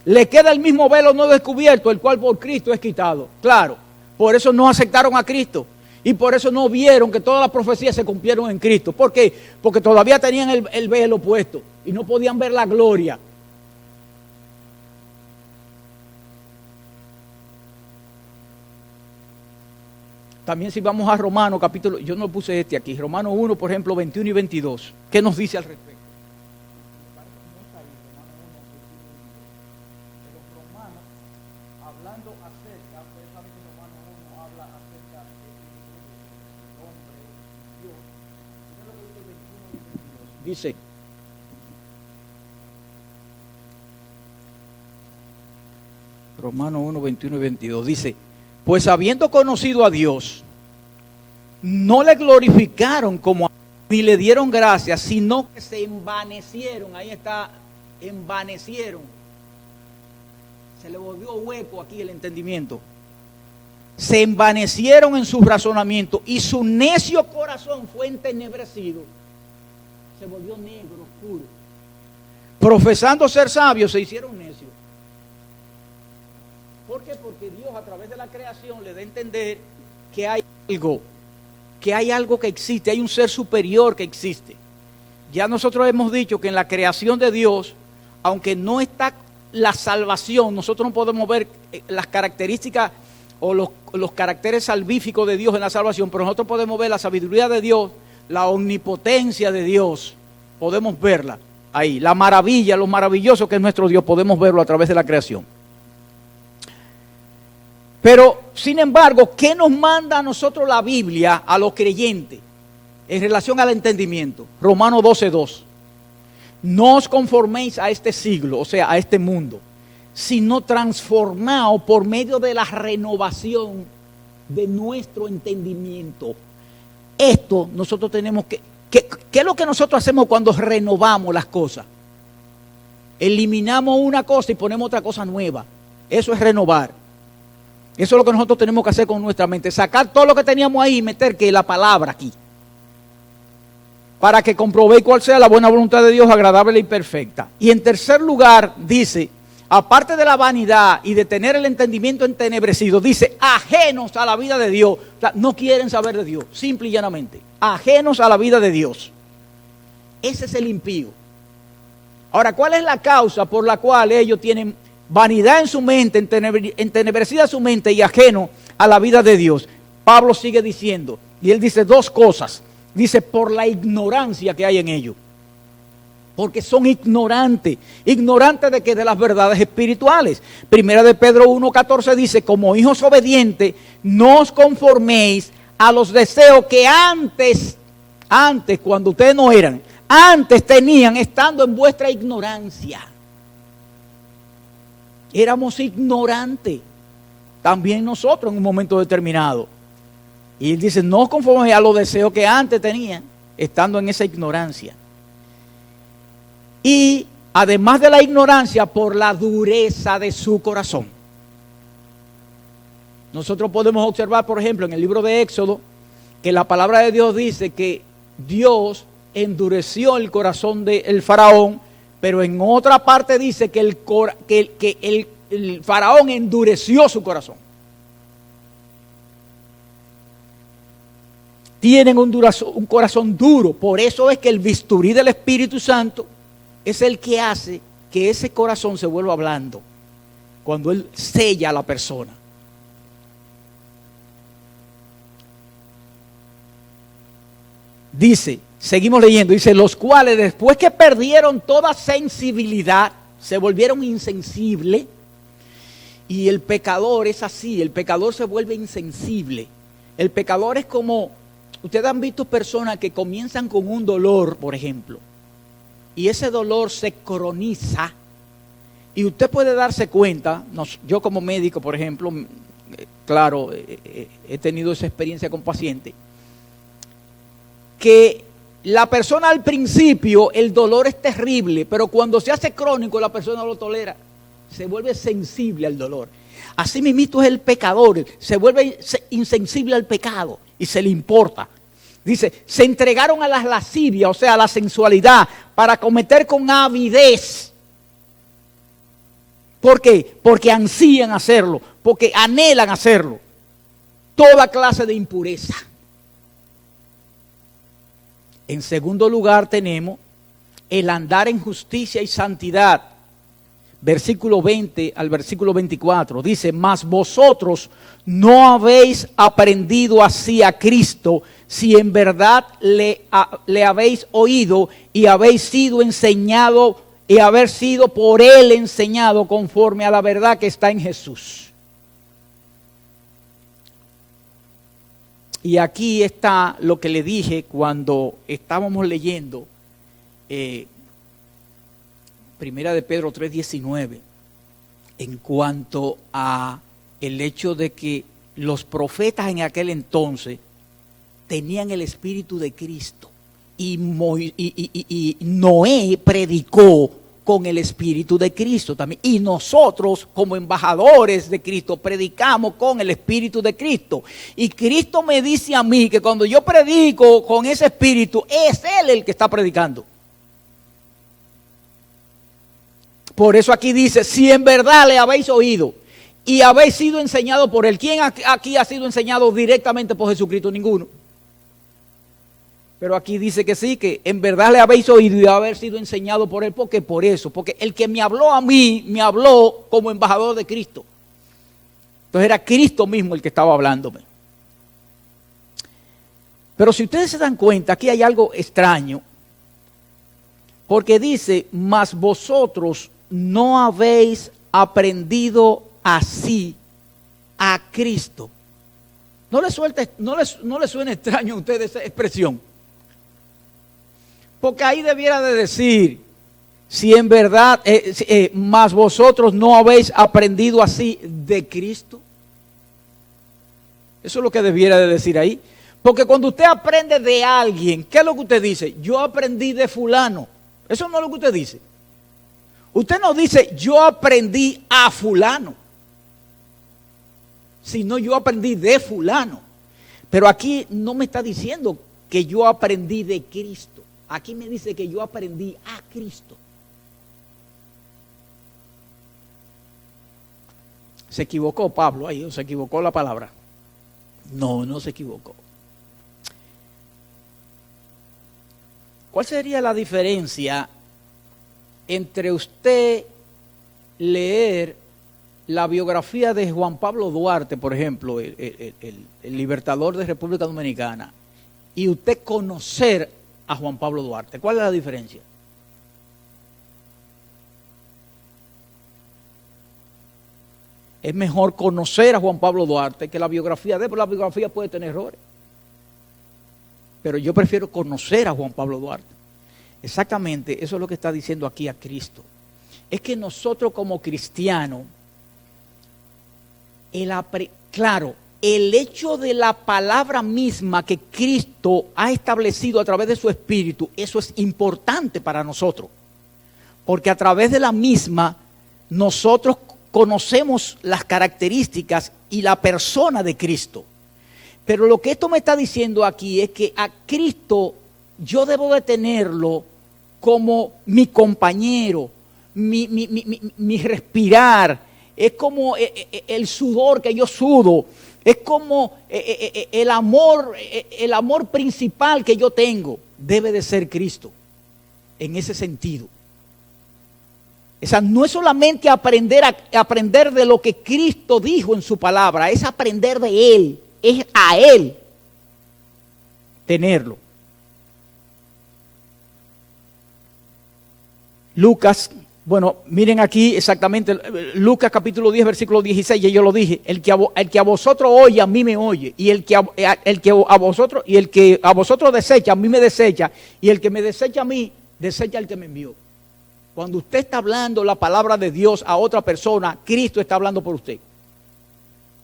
le queda el mismo velo no descubierto, el cual por Cristo es quitado. Claro, por eso no aceptaron a Cristo. Y por eso no vieron que todas las profecías se cumplieron en Cristo. ¿Por qué? Porque todavía tenían el velo puesto y no podían ver la gloria. También si vamos a Romanos capítulo, yo no puse aquí, Romanos 1, por ejemplo, 21 y 22. ¿Qué nos dice al respecto? Dice, Romanos 1, 21 y 22, dice, pues habiendo conocido a Dios, no le glorificaron como a ni le dieron gracias, sino que se envanecieron. Ahí está, envanecieron. Se le volvió hueco aquí el entendimiento. Se envanecieron en su razonamiento y su necio corazón fue entenebrecido. Se volvió negro, oscuro. Profesando ser sabios, se hicieron necios. ¿Por qué? Porque Dios a través de la creación le da a entender que hay algo que existe, hay un ser superior que existe. Ya nosotros hemos dicho que en la creación de Dios, aunque no está la salvación, nosotros no podemos ver las características o los caracteres salvíficos de Dios en la salvación, pero nosotros podemos ver la sabiduría de Dios, la omnipotencia de Dios, podemos verla ahí, la maravilla, lo maravilloso que es nuestro Dios, podemos verlo a través de la creación. Pero, sin embargo, ¿qué nos manda a nosotros la Biblia, a los creyentes, en relación al entendimiento? Romanos 12:2. No os conforméis a este siglo, o sea, a este mundo, sino transformaos por medio de la renovación de nuestro entendimiento. Esto nosotros tenemos que... ¿Qué es lo que nosotros hacemos cuando renovamos las cosas? Eliminamos una cosa y ponemos otra cosa nueva. Eso es renovar. Eso es lo que nosotros tenemos que hacer con nuestra mente. Sacar todo lo que teníamos ahí y meter que la palabra aquí. Para que comprobéis cuál sea la buena voluntad de Dios, agradable y perfecta. Y en tercer lugar, dice, aparte de la vanidad y de tener el entendimiento entenebrecido, dice, ajenos a la vida de Dios. O sea, no quieren saber de Dios, simple y llanamente. Ajenos a la vida de Dios. Ese es el impío. Ahora, ¿cuál es la causa por la cual ellos tienen vanidad en su mente, entenebrecida su mente y ajeno a la vida de Dios? Pablo sigue diciendo, y él dice dos cosas. Dice, por la ignorancia que hay en ellos. Porque son ignorantes. ¿Ignorantes de qué? De las verdades espirituales. Primera de Pedro 1:14 dice, como hijos obedientes, no os conforméis a los deseos que antes, cuando ustedes no eran, antes tenían estando en vuestra ignorancia. Éramos ignorantes. También nosotros en un momento determinado. Y él dice, no os conforméis a los deseos que antes tenían, estando en esa ignorancia. Y además de la ignorancia, por la dureza de su corazón. Nosotros podemos observar, por ejemplo, en el libro de Éxodo, que la palabra de Dios dice que Dios endureció el corazón del faraón, pero en otra parte dice que el faraón endureció su corazón. Tienen un corazón duro, por eso es que el bisturí del Espíritu Santo es el que hace que ese corazón se vuelva blando, cuando Él sella a la persona. Dice, seguimos leyendo, dice, los cuales después que perdieron toda sensibilidad, se volvieron insensibles. Y el pecador es así, el pecador se vuelve insensible. El pecador es como, ustedes han visto personas que comienzan con un dolor, por ejemplo, y ese dolor se croniza, y usted puede darse cuenta, yo como médico, por ejemplo, claro, he tenido esa experiencia con pacientes, que la persona al principio, el dolor es terrible, pero cuando se hace crónico, la persona no lo tolera, se vuelve sensible al dolor. Así mismo es el pecador, se vuelve insensible al pecado y se le importa. Dice, se entregaron a las lascivias, o sea, a la sensualidad, para cometer con avidez. ¿Por qué? Porque ansían hacerlo, porque anhelan hacerlo. Toda clase de impureza. En segundo lugar tenemos el andar en justicia y santidad. Versículo 20 al versículo 24. Dice, mas vosotros no habéis aprendido así a Cristo, si en verdad le habéis oído y habéis sido enseñado y haber sido por Él enseñado conforme a la verdad que está en Jesús. Y aquí está lo que le dije cuando estábamos leyendo Primera de Pedro 3:19, en cuanto a el hecho de que los profetas en aquel entonces tenían el Espíritu de Cristo y Noé predicó con el Espíritu de Cristo también. Y nosotros, como embajadores de Cristo, predicamos con el Espíritu de Cristo. Y Cristo me dice a mí que cuando yo predico con ese Espíritu, es Él el que está predicando. Por eso aquí dice, si en verdad le habéis oído y habéis sido enseñado por Él. ¿Quién aquí ha sido enseñado directamente por Jesucristo? Ninguno. Pero aquí dice que sí, que en verdad le habéis oído y haber sido enseñado por Él. ¿Por qué? Por eso. Porque el que me habló a mí, me habló como embajador de Cristo. Entonces era Cristo mismo el que estaba hablándome. Pero si ustedes se dan cuenta, aquí hay algo extraño. Porque dice, mas vosotros no habéis aprendido así a Cristo. ¿No le suena extraño a ustedes esa expresión? Porque ahí debiera de decir, si en verdad, más vosotros no habéis aprendido así de Cristo. Eso es lo que debiera de decir ahí. Porque cuando usted aprende de alguien, ¿qué es lo que usted dice? Yo aprendí de fulano. Eso no es lo que usted dice. Usted no dice, yo aprendí a fulano, sino yo aprendí de fulano. Pero aquí no me está diciendo que yo aprendí de Cristo. Aquí me dice que yo aprendí a Cristo. Se equivocó Pablo ahí, o se equivocó la palabra. No, no se equivocó. ¿Cuál sería la diferencia entre usted leer la biografía de Juan Pablo Duarte, por ejemplo, el libertador de República Dominicana, y usted conocer a Juan Pablo Duarte? ¿Cuál es la diferencia? Es mejor conocer a Juan Pablo Duarte que la biografía de él, porque la biografía puede tener errores. Pero yo prefiero conocer a Juan Pablo Duarte. Exactamente, eso es lo que está diciendo aquí a Cristo. Es que nosotros como cristianos, claro, el hecho de la palabra misma que Cristo ha establecido a través de su Espíritu, eso es importante para nosotros. Porque a través de la misma, nosotros conocemos las características y la persona de Cristo. Pero lo que esto me está diciendo aquí es que a Cristo yo debo de tenerlo como mi compañero, mi respirar, es como el sudor que yo sudo, es como el amor principal que yo tengo, debe de ser Cristo, en ese sentido. O sea, no es solamente aprender de lo que Cristo dijo en su palabra, es aprender de Él, es a Él tenerlo. Lucas, bueno, miren aquí exactamente, Lucas capítulo 10, versículo 16, ya yo lo dije, el que a vosotros oye, a mí me oye, y el que a vosotros desecha, a mí me desecha, y el que me desecha a mí, desecha al que me envió. Cuando usted está hablando la palabra de Dios a otra persona, Cristo está hablando por usted.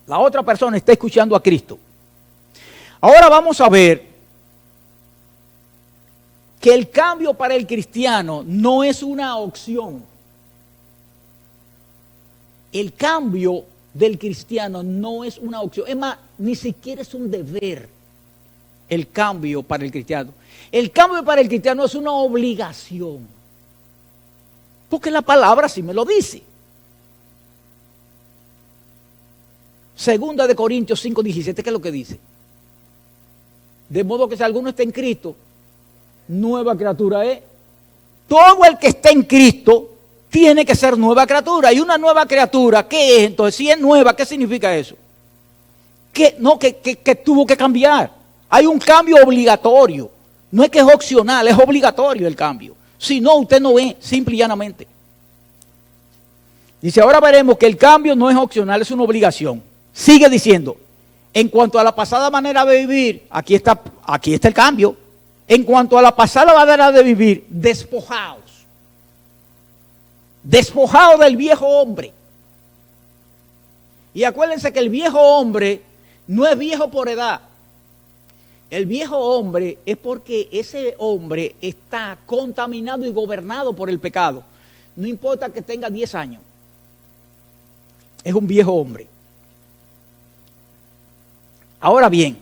La otra persona está escuchando a Cristo. Ahora vamos a ver que el cambio para el cristiano no es una opción. El cambio del cristiano no es una opción. Es más, ni siquiera es un deber el cambio para el cristiano. El cambio para el cristiano es una obligación. Porque la palabra sí me lo dice. Segunda de Corintios 5, 17, ¿qué es lo que dice? De modo que si alguno está en Cristo, nueva criatura es. Todo el que está en Cristo tiene que ser nueva criatura. Y una nueva criatura, ¿qué es? Entonces, si es nueva, ¿qué significa eso? Que tuvo que cambiar. Hay un cambio obligatorio. No es que es opcional, es obligatorio el cambio. Si no, usted no ve, simple y llanamente. Dice, ahora veremos que el cambio no es opcional, es una obligación. Sigue diciendo, en cuanto a la pasada manera de vivir, aquí está el cambio. En cuanto a la pasada manera de vivir, despojaos. Despojaos del viejo hombre. Y acuérdense que el viejo hombre no es viejo por edad. El viejo hombre es porque ese hombre está contaminado y gobernado por el pecado. No importa que tenga 10 años. Es un viejo hombre. Ahora bien,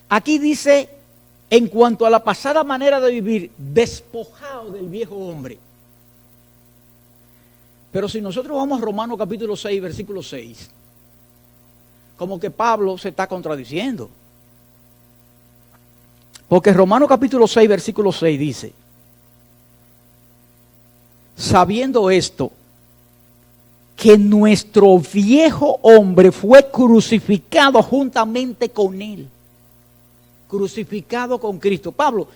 aquí dice, en cuanto a la pasada manera de vivir, despojado del viejo hombre. Pero si nosotros vamos a Romanos capítulo 6, versículo 6, como que Pablo se está contradiciendo. Porque Romanos capítulo 6, versículo 6 dice, sabiendo esto, que nuestro viejo hombre fue crucificado juntamente con él. Crucificado con Cristo. Pablo,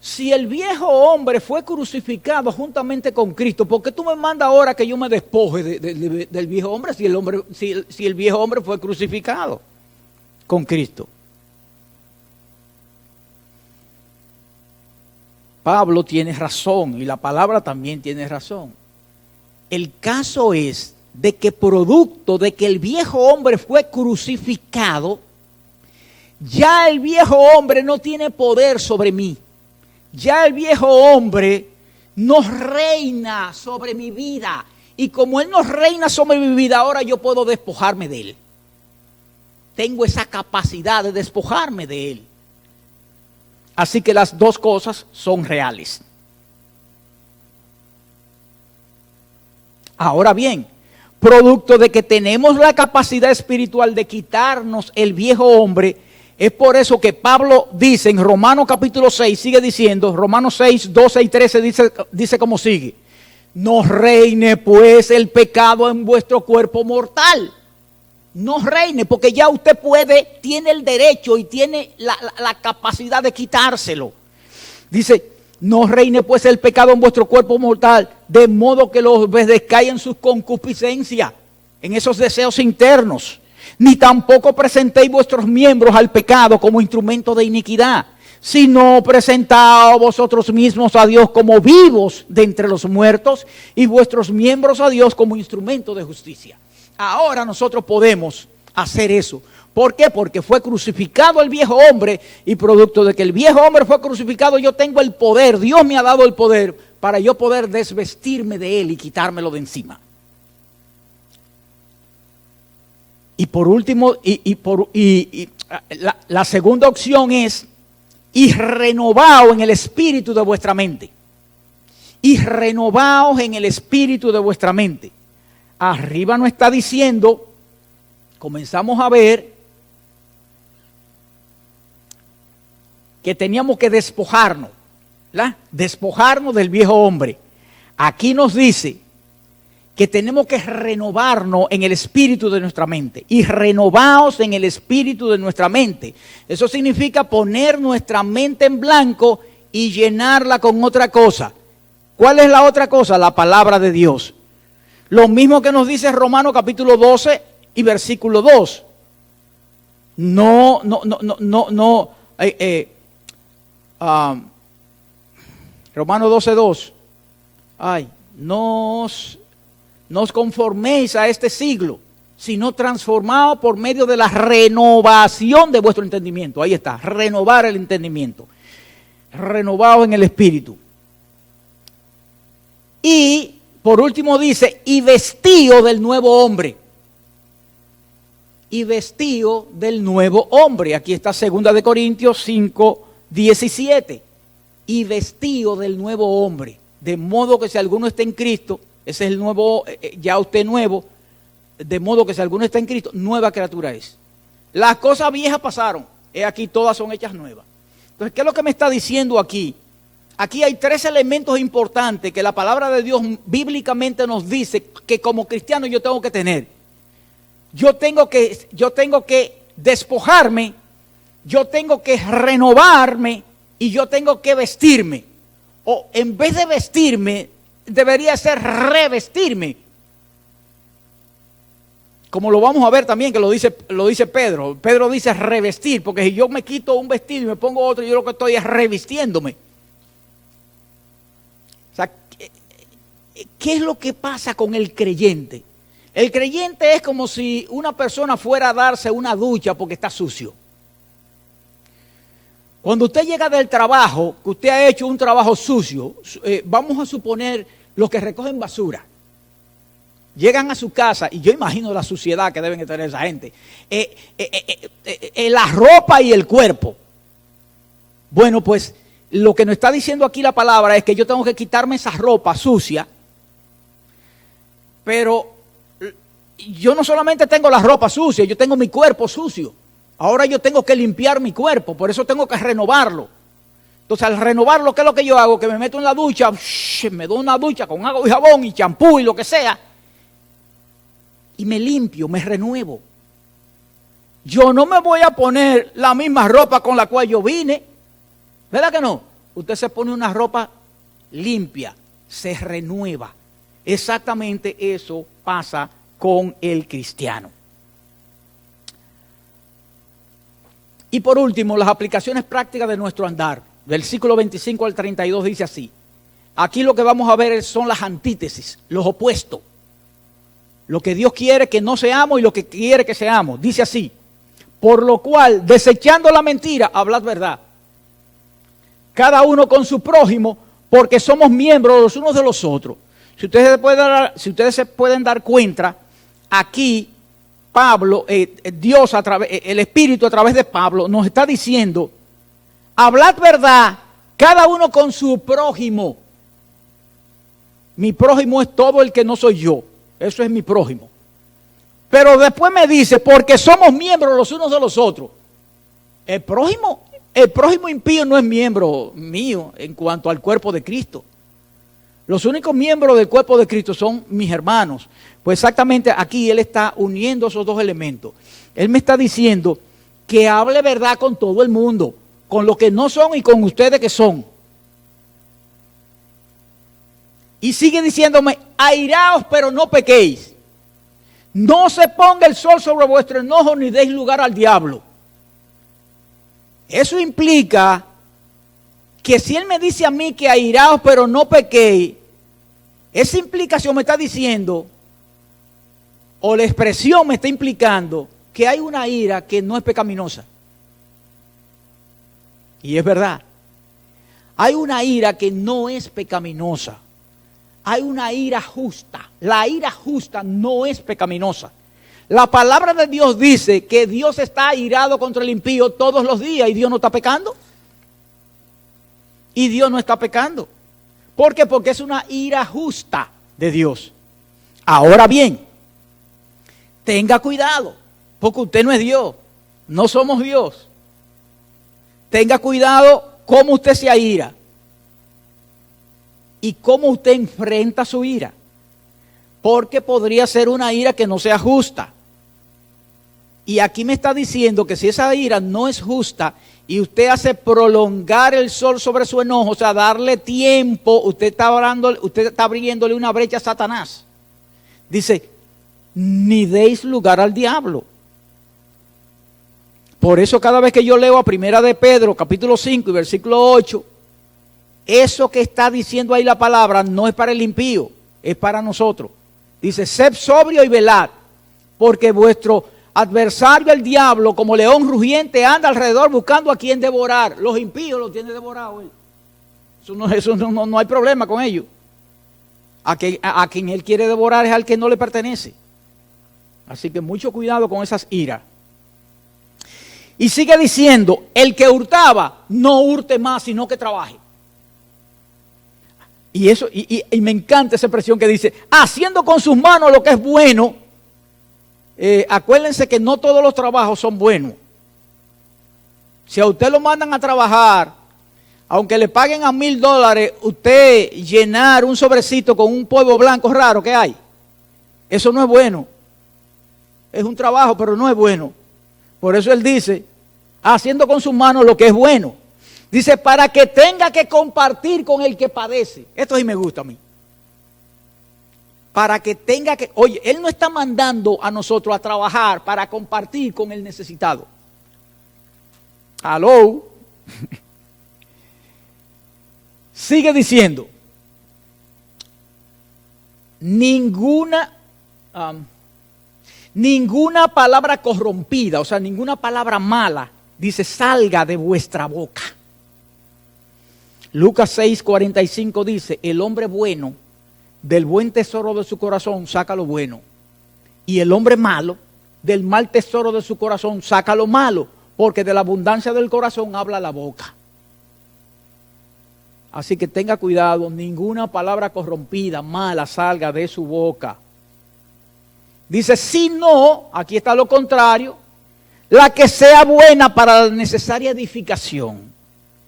si el viejo hombre fue crucificado juntamente con Cristo, ¿por qué tú me mandas ahora que yo me despoje del viejo hombre si el viejo hombre fue crucificado con Cristo? Pablo tiene razón y la palabra también tiene razón. El caso es de que producto de que el viejo hombre fue crucificado, ya el viejo hombre no tiene poder sobre mí. Ya el viejo hombre no reina sobre mi vida. Y como él no reina sobre mi vida, ahora yo puedo despojarme de él. Tengo esa capacidad de despojarme de él. Así que las dos cosas son reales. Ahora bien, producto de que tenemos la capacidad espiritual de quitarnos el viejo hombre, es por eso que Pablo dice en Romanos capítulo 6, sigue diciendo, Romanos 6, 12 y 13 dice como sigue: no reine pues el pecado en vuestro cuerpo mortal. No reine, porque ya usted tiene el derecho y tiene la capacidad de quitárselo. Dice, no reine pues el pecado en vuestro cuerpo mortal, de modo que los obedezcáis en sus concupiscencias, en esos deseos internos. Ni tampoco presentéis vuestros miembros al pecado como instrumento de iniquidad, sino presentaos vosotros mismos a Dios como vivos de entre los muertos y vuestros miembros a Dios como instrumento de justicia. Ahora nosotros podemos hacer eso. ¿Por qué? Porque fue crucificado el viejo hombre y producto de que el viejo hombre fue crucificado, yo tengo el poder, Dios me ha dado el poder para yo poder desvestirme de él y quitármelo de encima. Y por último, la segunda opción es: y renovaos en el espíritu de vuestra mente. Y renovaos en el espíritu de vuestra mente. Arriba nos está diciendo, comenzamos a ver, que teníamos que despojarnos, ¿verdad? Despojarnos del viejo hombre. Aquí nos dice que tenemos que renovarnos en el espíritu de nuestra mente. Y renovaos en el espíritu de nuestra mente. Eso significa poner nuestra mente en blanco y llenarla con otra cosa. ¿Cuál es la otra cosa? La palabra de Dios. Lo mismo que nos dice Romanos capítulo 12 y versículo 2. Romanos 12, 2. No os conforméis a este siglo, sino transformados por medio de la renovación de vuestro entendimiento. Ahí está, renovar el entendimiento. Renovados en el espíritu. Y por último dice, y vestíos del nuevo hombre. Y vestíos del nuevo hombre. Aquí está 2 Corintios 5, 17. Y vestíos del nuevo hombre. De modo que si alguno está en Cristo, ese es el nuevo, ya usted nuevo, de modo que si alguno está en Cristo, nueva criatura es. Las cosas viejas pasaron, aquí todas son hechas nuevas. Entonces, ¿qué es lo que me está diciendo aquí? Aquí hay tres elementos importantes que la palabra de Dios bíblicamente nos dice que como cristiano yo tengo que tener. Yo tengo que despojarme, yo tengo que renovarme y yo tengo que vestirme. O en vez de vestirme, debería ser revestirme. Como lo vamos a ver también que lo dice Pedro. Pedro dice revestir, porque si yo me quito un vestido y me pongo otro, yo lo que estoy es revistiéndome. O sea, ¿qué es lo que pasa con el creyente? El creyente es como si una persona fuera a darse una ducha porque está sucio. Cuando usted llega del trabajo, que usted ha hecho un trabajo sucio, vamos a suponer los que recogen basura, llegan a su casa, y yo imagino la suciedad que deben tener esa gente, la ropa y el cuerpo. Bueno, pues lo que nos está diciendo aquí la palabra es que yo tengo que quitarme esa ropa sucia, pero yo no solamente tengo la ropa sucia, yo tengo mi cuerpo sucio. Ahora yo tengo que limpiar mi cuerpo, por eso tengo que renovarlo. Entonces al renovarlo, ¿qué es lo que yo hago? Que me meto en la ducha, me doy una ducha con agua y jabón y champú y lo que sea, y me limpio, me renuevo. Yo no me voy a poner la misma ropa con la cual yo vine, ¿verdad que no? usted se pone una ropa limpia, se renueva. Exactamente eso pasa con el cristiano. Y por último, las aplicaciones prácticas de nuestro andar. Versículo 25 al 32 dice así. Aquí lo que vamos a ver son las antítesis, los opuestos. Lo que Dios quiere que no seamos y lo que quiere que seamos. Dice así. Por lo cual, desechando la mentira, hablad verdad. Cada uno con su prójimo, porque somos miembros los unos de los otros. Si ustedes se pueden dar cuenta, aquí Pablo, Dios, el Espíritu a través de Pablo, nos está diciendo, hablad verdad, cada uno con su prójimo. Mi prójimo es todo el que no soy yo. Eso es mi prójimo. Pero después me dice, porque somos miembros los unos de los otros. El prójimo impío no es miembro mío en cuanto al cuerpo de Cristo. Los únicos miembros del cuerpo de Cristo son mis hermanos. Pues exactamente aquí él está uniendo esos dos elementos. Él me está diciendo que hable verdad con todo el mundo, con los que no son y con ustedes que son. Y sigue diciéndome, airaos pero no pequéis. No se ponga el sol sobre vuestro enojo ni deis lugar al diablo. Eso implica que si él me dice a mí que airaos pero no pequéis, esa implicación me está diciendo, o la expresión me está implicando, que hay una ira que no es pecaminosa. Y es verdad. Hay una ira que no es pecaminosa. Hay una ira justa. La ira justa no es pecaminosa. La palabra de Dios dice que Dios está airado contra el impío todos los días y Dios no está pecando. Y Dios no está pecando. ¿Por qué? Porque es una ira justa de Dios. Ahora bien, tenga cuidado, porque usted no es Dios, no somos Dios. Tenga cuidado cómo usted se aira y cómo usted enfrenta su ira, porque podría ser una ira que no sea justa. Y aquí me está diciendo que si esa ira no es justa y usted hace prolongar el sol sobre su enojo, o sea, darle tiempo, usted está abriéndole una brecha a Satanás. Dice, ni deis lugar al diablo. Por eso cada vez que yo leo a Primera de Pedro, capítulo 5 y versículo 8, eso que está diciendo ahí la palabra no es para el impío, es para nosotros. Dice, sed sobrio y velad, porque vuestro adversario el diablo, como león rugiente, anda alrededor buscando a quien devorar. Los impíos los tiene devorados él. Eso no hay problema con ellos. A quien él quiere devorar es al que no le pertenece. Así que mucho cuidado con esas iras. Y sigue diciendo, el que hurtaba, no hurte más, sino que trabaje. Y me encanta esa expresión que dice, haciendo con sus manos lo que es bueno. Acuérdense que no todos los trabajos son buenos. Si a usted lo mandan a trabajar, aunque le paguen a $1,000, usted llenar un sobrecito con un polvo blanco raro que hay, eso no es bueno. Es un trabajo, pero no es bueno. Por eso él dice, haciendo con sus manos lo que es bueno. Dice, para que tenga que compartir con el que padece. Esto sí me gusta a mí. Para que tenga que... Oye, él no está mandando a nosotros a trabajar para compartir con el necesitado. ¿Aló? Sigue diciendo, ninguna palabra corrompida, o sea, ninguna palabra mala, dice, salga de vuestra boca. Lucas 6:45 dice, el hombre bueno, del buen tesoro de su corazón saca lo bueno. Y el hombre malo, del mal tesoro de su corazón saca lo malo, porque de la abundancia del corazón habla la boca. Así que tenga cuidado, ninguna palabra corrompida, mala, salga de su boca. Dice, si no, aquí está lo contrario, la que sea buena para la necesaria edificación.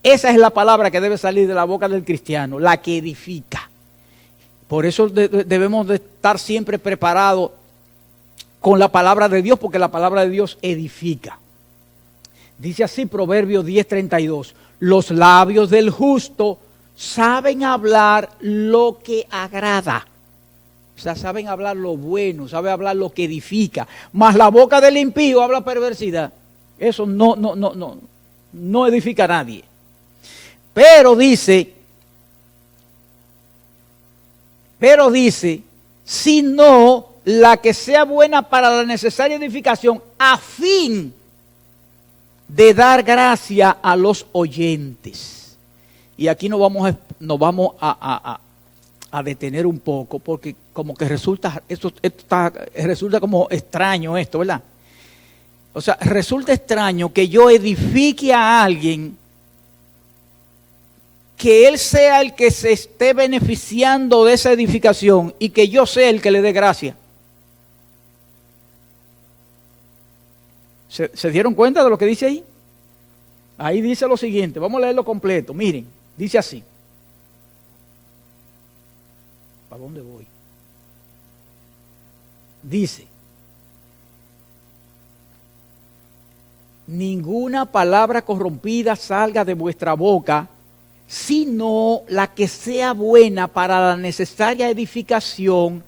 Esa es la palabra que debe salir de la boca del cristiano, la que edifica. Por eso debemos de estar siempre preparados con la palabra de Dios, porque la palabra de Dios edifica. Dice así Proverbios 10:32. Los labios del justo saben hablar lo que agrada. O sea, saben hablar lo bueno, saben hablar lo que edifica. Mas la boca del impío habla perversidad. Eso no edifica a nadie. Pero dice, sino la que sea buena para la necesaria edificación, a fin de dar gracia a los oyentes. Y aquí nos vamos a detener un poco, porque como que resulta como extraño esto, ¿verdad? O sea, resulta extraño que yo edifique a alguien, que él sea el que se esté beneficiando de esa edificación y que yo sea el que le dé gracia. ¿Se dieron cuenta de lo que dice ahí? Ahí dice lo siguiente, vamos a leerlo completo. Miren, dice así. ¿Para dónde voy? Dice, ninguna palabra corrompida salga de vuestra boca, sino la que sea buena para la necesaria edificación,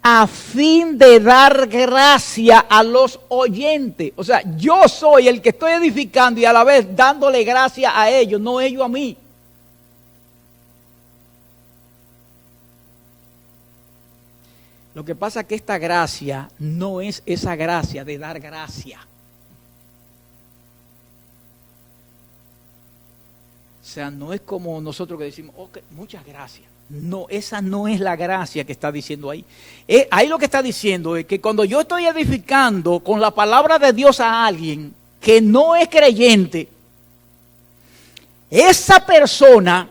a fin de dar gracia a los oyentes. O sea, yo soy el que estoy edificando y a la vez dándole gracia a ellos, no ellos a mí. Lo que pasa es que esta gracia no es esa gracia de dar gracia. O sea, no es como nosotros que decimos, okay, muchas gracias. No, esa no es la gracia que está diciendo ahí. Ahí lo que está diciendo es que cuando yo estoy edificando con la palabra de Dios a alguien que no es creyente, esa persona,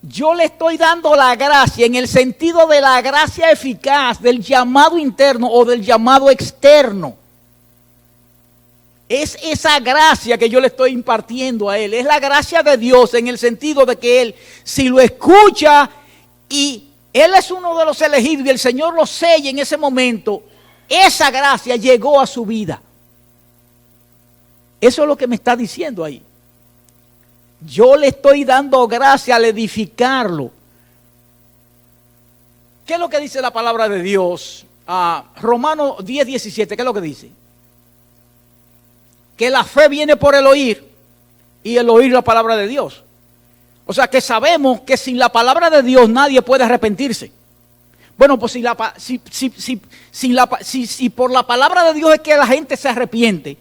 yo le estoy dando la gracia en el sentido de la gracia eficaz del llamado interno o del llamado externo. Es esa gracia que yo le estoy impartiendo a él. Es la gracia de Dios en el sentido de que él, si lo escucha y él es uno de los elegidos y el Señor lo sella en ese momento, esa gracia llegó a su vida. Eso es lo que me está diciendo ahí. Yo le estoy dando gracia al edificarlo. ¿Qué es lo que dice la palabra de Dios? Romanos 10:17, ¿qué es lo que dice? Que la fe viene por el oír y el oír la palabra de Dios. O sea que sabemos que sin la palabra de Dios nadie puede arrepentirse. Bueno, pues si por la palabra de Dios es que la gente se arrepiente,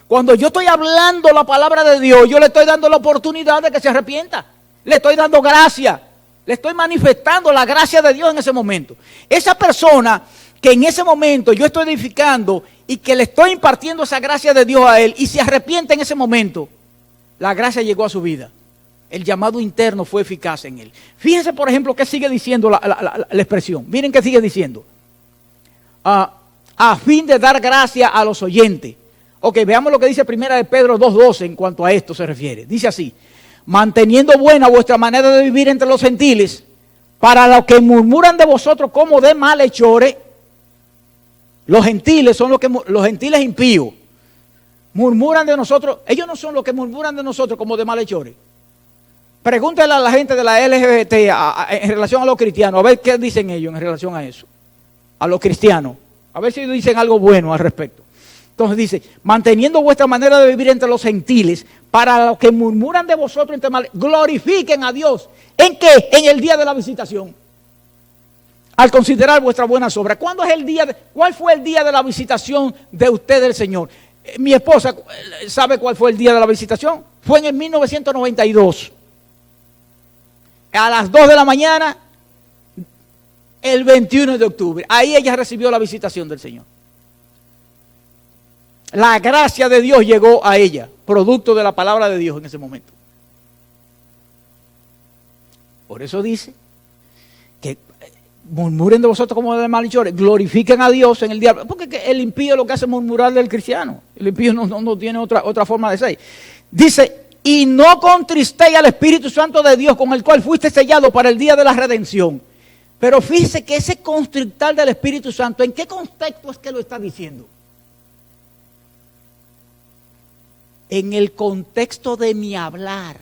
cuando yo estoy hablando la palabra de Dios, yo le estoy dando la oportunidad de que se arrepienta. Le estoy dando gracia, le estoy manifestando la gracia de Dios en ese momento. Esa persona que en ese momento yo estoy edificando y que le estoy impartiendo esa gracia de Dios a él y se arrepiente en ese momento, la gracia llegó a su vida. El llamado interno fue eficaz en él. Fíjense, por ejemplo, qué sigue diciendo la expresión. Miren qué sigue diciendo. A fin de dar gracia a los oyentes. Ok, veamos lo que dice primera de Pedro 2:12 en cuanto a esto se refiere. Dice así, manteniendo buena vuestra manera de vivir entre los gentiles, para los que murmuran de vosotros como de malhechores. Los gentiles son los gentiles impíos. Murmuran de nosotros. Ellos no son los que murmuran de nosotros como de malhechores. Pregúntale a la gente de la LGBT en relación a los cristianos, a ver qué dicen ellos en relación a eso. A los cristianos. A ver si ellos dicen algo bueno al respecto. Entonces dice, manteniendo vuestra manera de vivir entre los gentiles, para los que murmuran de vosotros entre mal, glorifiquen a Dios. ¿En qué? En el día de la visitación. Al considerar vuestras buenas obras. ¿Cuál fue el día de la visitación de usted del Señor? Mi esposa sabe cuál fue el día de la visitación. Fue en el 1992. A las 2 de la mañana, el 21 de octubre. Ahí ella recibió la visitación del Señor. La gracia de Dios llegó a ella, producto de la palabra de Dios en ese momento. Por eso dice que murmuren de vosotros como de malhechores, glorifiquen a Dios en el día. Porque el impío lo que hace es murmurar del cristiano. El impío no tiene otra forma de ser. Dice, y no contristéis al Espíritu Santo de Dios, con el cual fuiste sellado para el día de la redención. Pero fíjese que ese constrictar del Espíritu Santo, ¿en qué contexto es que lo está diciendo? en el contexto de mi hablar.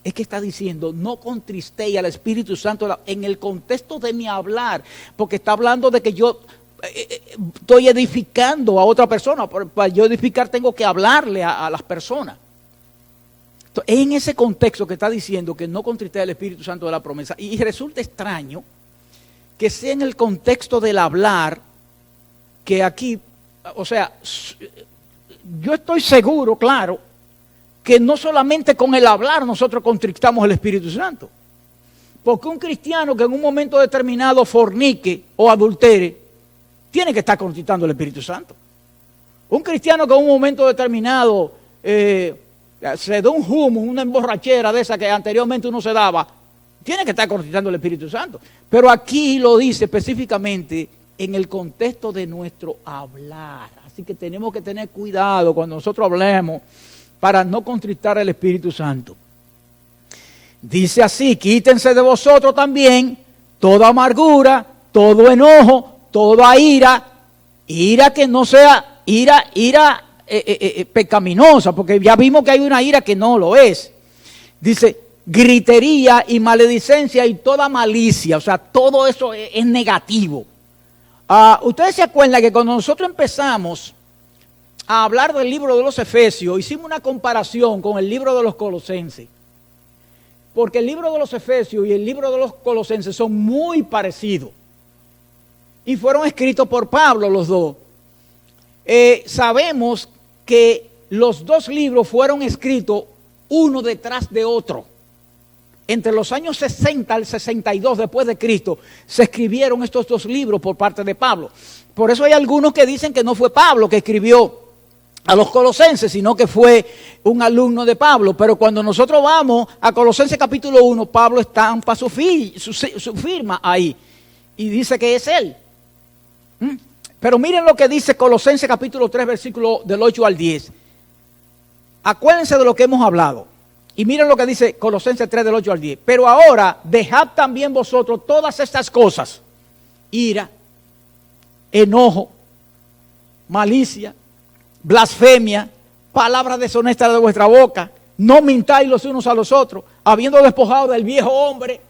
Es que está diciendo, no contristéis al Espíritu Santo en el contexto de mi hablar, porque está hablando de que yo estoy edificando a otra persona. Para yo edificar tengo que hablarle a las personas. Entonces, es en ese contexto que está diciendo que no contristéis al Espíritu Santo de la promesa. Y resulta extraño que sea en el contexto del hablar, que aquí, o sea, yo estoy seguro, claro, que no solamente con el hablar nosotros contristamos al Espíritu Santo. Porque un cristiano que en un momento determinado fornique o adultere, tiene que estar contristando al Espíritu Santo. Un cristiano que en un momento determinado se da un humo, una emborrachera de esa que anteriormente uno se daba, tiene que estar contristando al Espíritu Santo. Pero aquí lo dice específicamente en el contexto de nuestro hablar. Así que tenemos que tener cuidado cuando nosotros hablemos para no contristar al Espíritu Santo. Dice así, quítense de vosotros también toda amargura, todo enojo, toda ira que no sea ira pecaminosa, porque ya vimos que hay una ira que no lo es. Dice, gritería y maledicencia y toda malicia, o sea, todo eso es negativo. Ustedes se acuerdan que cuando nosotros empezamos a hablar del libro de los Efesios, hicimos una comparación con el libro de los Colosenses. Porque el libro de los Efesios y el libro de los Colosenses son muy parecidos. Y fueron escritos por Pablo los dos. Sabemos que los dos libros fueron escritos uno detrás de otro. Entre los años 60 al 62 después de Cristo se escribieron estos dos libros por parte de Pablo. Por eso hay algunos que dicen que no fue Pablo que escribió a los Colosenses, sino que fue un alumno de Pablo. Pero cuando nosotros vamos a Colosenses capítulo 1, Pablo estampa su firma ahí y dice que es él. Pero miren lo que dice Colosenses capítulo 3, versículo del 8 al 10. Acuérdense de lo que hemos hablado. Y miren lo que dice Colosenses 3 del 8 al 10. Pero ahora dejad también vosotros todas estas cosas: ira, enojo, malicia, blasfemia, palabras deshonestas de vuestra boca. No mintáis los unos a los otros, habiendo despojado del viejo hombre,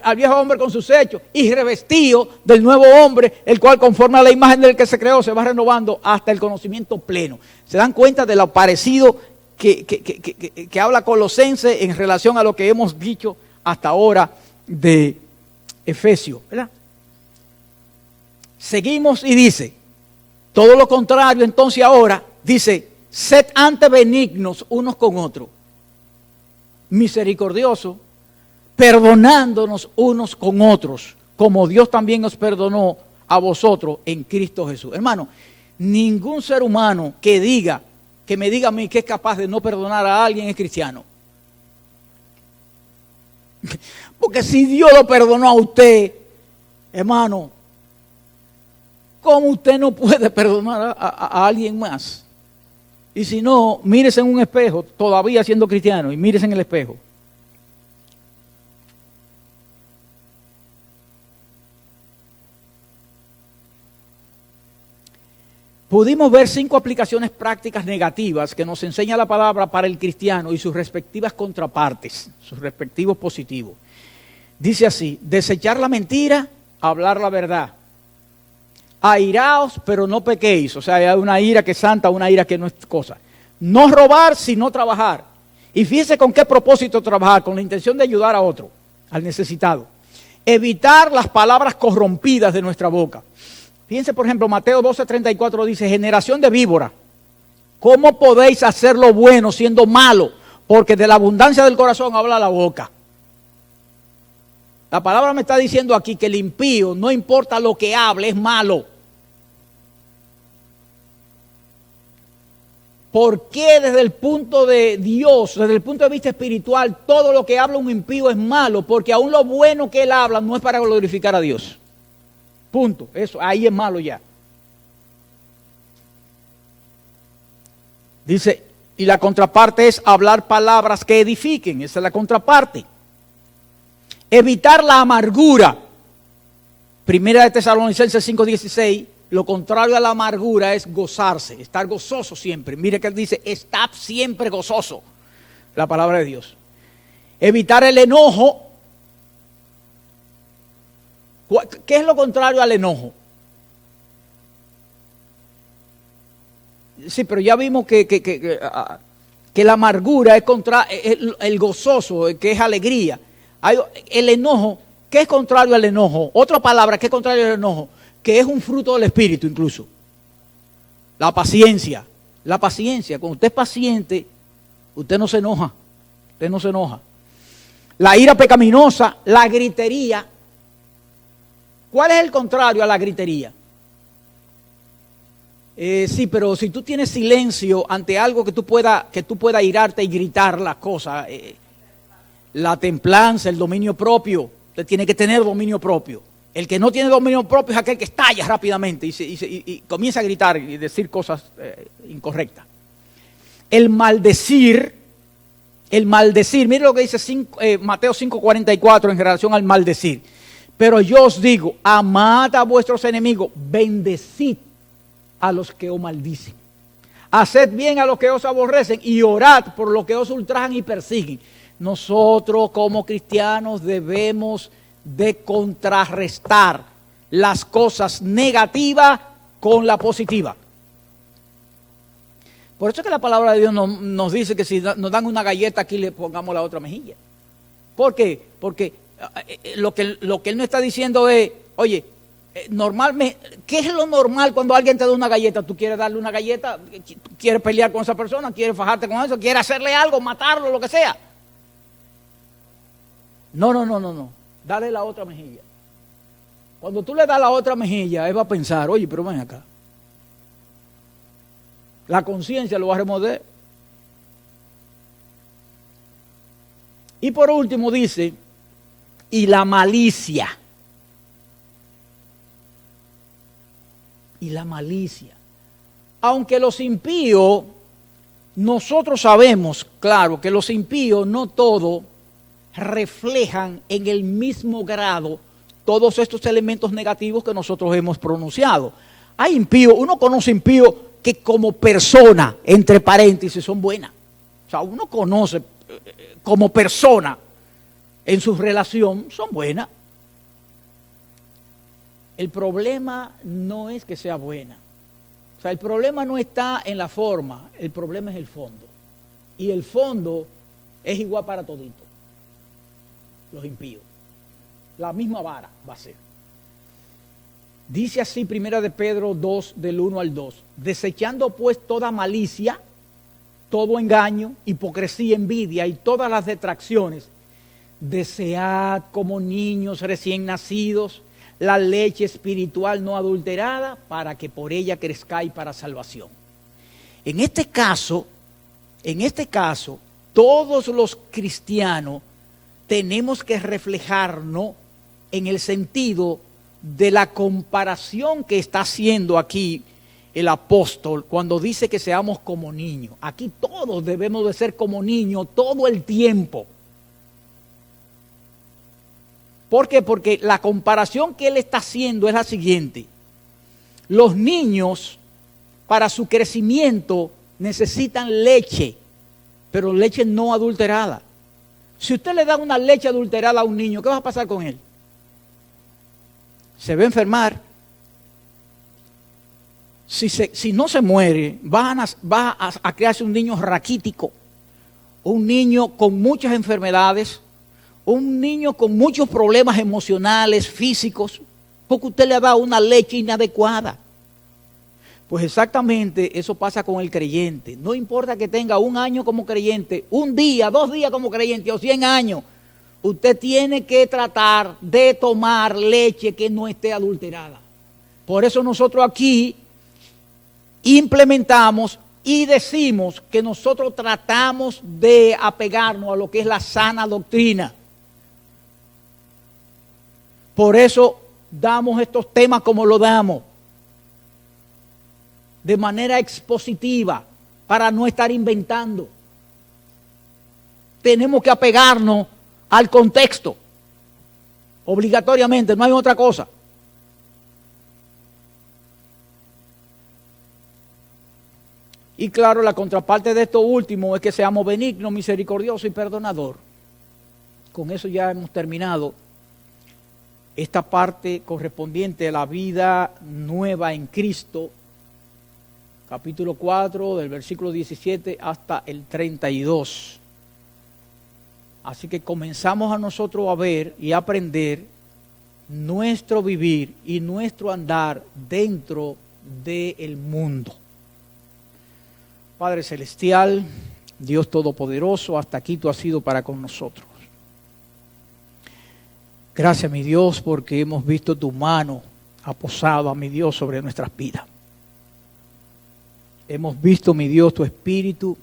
al viejo hombre con sus hechos, y revestido del nuevo hombre, el cual conforme a la imagen del que se creó se va renovando hasta el conocimiento pleno. ¿Se dan cuenta de lo parecido que habla Colosenses en relación a lo que hemos dicho hasta ahora de Efesios, ¿verdad? Seguimos y dice, todo lo contrario entonces ahora, dice, sed antes benignos unos con otros, misericordiosos, perdonándonos unos con otros, como Dios también os perdonó a vosotros en Cristo Jesús. Hermano, ningún ser humano que me diga a mí que es capaz de no perdonar a alguien es cristiano. Porque si Dios lo perdonó a usted, hermano, ¿cómo usted no puede perdonar a alguien más? Y si no, mírese en un espejo, todavía siendo cristiano, y mírese en el espejo. Pudimos ver 5 aplicaciones prácticas negativas que nos enseña la palabra para el cristiano y sus respectivas contrapartes, sus respectivos positivos. Dice así, desechar la mentira, hablar la verdad. Airaos, pero no pequéis. O sea, hay una ira que es santa, una ira que no es cosa. No robar, sino trabajar. Y fíjese con qué propósito trabajar, con la intención de ayudar a otro, al necesitado. Evitar las palabras corrompidas de nuestra boca. Fíjense, por ejemplo, Mateo 12:34 dice, generación de víbora, ¿cómo podéis hacer lo bueno siendo malo? Porque de la abundancia del corazón habla la boca. La palabra me está diciendo aquí que el impío, no importa lo que hable, es malo. ¿Por qué desde el punto de Dios, desde el punto de vista espiritual, todo lo que habla un impío es malo? Porque aún lo bueno que él habla no es para glorificar a Dios. Punto. Eso, ahí es malo ya. Dice, y la contraparte es hablar palabras que edifiquen. Esa es la contraparte. Evitar la amargura. Primera de Tesalonicenses 5:16 lo contrario a la amargura es gozarse, estar gozoso siempre. Mire que él dice, está siempre gozoso, la palabra de Dios. Evitar el enojo. ¿Qué es lo contrario al enojo? Sí, pero ya vimos que la amargura es contra el gozoso, que es alegría. El enojo, ¿qué es contrario al enojo? Otra palabra, ¿qué es contrario al enojo? Que es un fruto del espíritu incluso. La paciencia. La paciencia. Cuando usted es paciente, usted no se enoja. Usted no se enoja. La ira pecaminosa, la gritería. ¿Cuál es el contrario a la gritería? Sí, pero si tú tienes silencio ante algo que tú puedas irarte y gritar las cosas, la templanza, el dominio propio, usted tiene que tener dominio propio. El que no tiene dominio propio es aquel que estalla rápidamente y comienza a gritar y decir cosas incorrectas. El maldecir, mire lo que dice Mateo 5:44 en relación al maldecir. Pero yo os digo, amad a vuestros enemigos, bendecid a los que os maldicen. Haced bien a los que os aborrecen y orad por los que os ultrajan y persiguen. Nosotros como cristianos debemos de contrarrestar las cosas negativas con la positiva. Por eso es que la palabra de Dios nos dice que si nos dan una galleta aquí le pongamos la otra mejilla. ¿Por qué? Porque lo que él no está diciendo es, oye, ¿qué es lo normal cuando alguien te da una galleta? ¿Tú quieres darle una galleta? ¿Quieres pelear con esa persona? ¿Quieres fajarte con eso? ¿Quieres hacerle algo? ¿Matarlo? Lo que sea. No. Dale la otra mejilla. Cuando tú le das la otra mejilla, él va a pensar, oye, pero ven acá. La conciencia lo va a remover. Y por último dice, y la malicia. Y la malicia. Aunque los impíos, nosotros sabemos, claro, que los impíos no todos reflejan en el mismo grado todos estos elementos negativos que nosotros hemos pronunciado. Hay impíos, uno conoce impíos que como persona, entre paréntesis, son buenas. O sea, uno conoce como persona en su relación, son buenas. El problema no es que sea buena. O sea, el problema no está en la forma, el problema es el fondo. Y el fondo es igual para toditos. Los impíos. La misma vara va a ser. Dice así 1 de Pedro 2, del 1 al 2. Desechando pues toda malicia, todo engaño, hipocresía, envidia y todas las detracciones, desead como niños recién nacidos la leche espiritual no adulterada para que por ella crezcáis para salvación. En este caso, todos los cristianos tenemos que reflejarnos en el sentido de la comparación que está haciendo aquí el apóstol cuando dice que seamos como niños. Aquí todos debemos de ser como niños todo el tiempo. ¿Por qué? Porque la comparación que él está haciendo es la siguiente. Los niños, para su crecimiento, necesitan leche, pero leche no adulterada. Si usted le da una leche adulterada a un niño, ¿qué va a pasar con él? Se va a enfermar. Si no se muere, va a crearse un niño raquítico, un niño con muchas enfermedades, un niño con muchos problemas emocionales, físicos, porque usted le ha dado una leche inadecuada. Pues exactamente eso pasa con el creyente. No importa que tenga 1 año como creyente, 1 día, 2 días como creyente o 100 años. Usted tiene que tratar de tomar leche que no esté adulterada. Por eso nosotros aquí implementamos y decimos que nosotros tratamos de apegarnos a lo que es la sana doctrina. Por eso damos estos temas como lo damos. De manera expositiva, para no estar inventando. Tenemos que apegarnos al contexto, obligatoriamente, no hay otra cosa. Y claro, la contraparte de esto último es que seamos benignos, misericordiosos y perdonador. Con eso ya hemos terminado esta parte correspondiente a la vida nueva en Cristo, capítulo 4, del versículo 17 hasta el 32. Así que comenzamos a nosotros a ver y aprender nuestro vivir y nuestro andar dentro del mundo. Padre Celestial, Dios Todopoderoso, hasta aquí tú has sido para con nosotros. Gracias, mi Dios, porque hemos visto tu mano aposada, mi Dios, sobre nuestras vidas. Hemos visto, mi Dios, tu Espíritu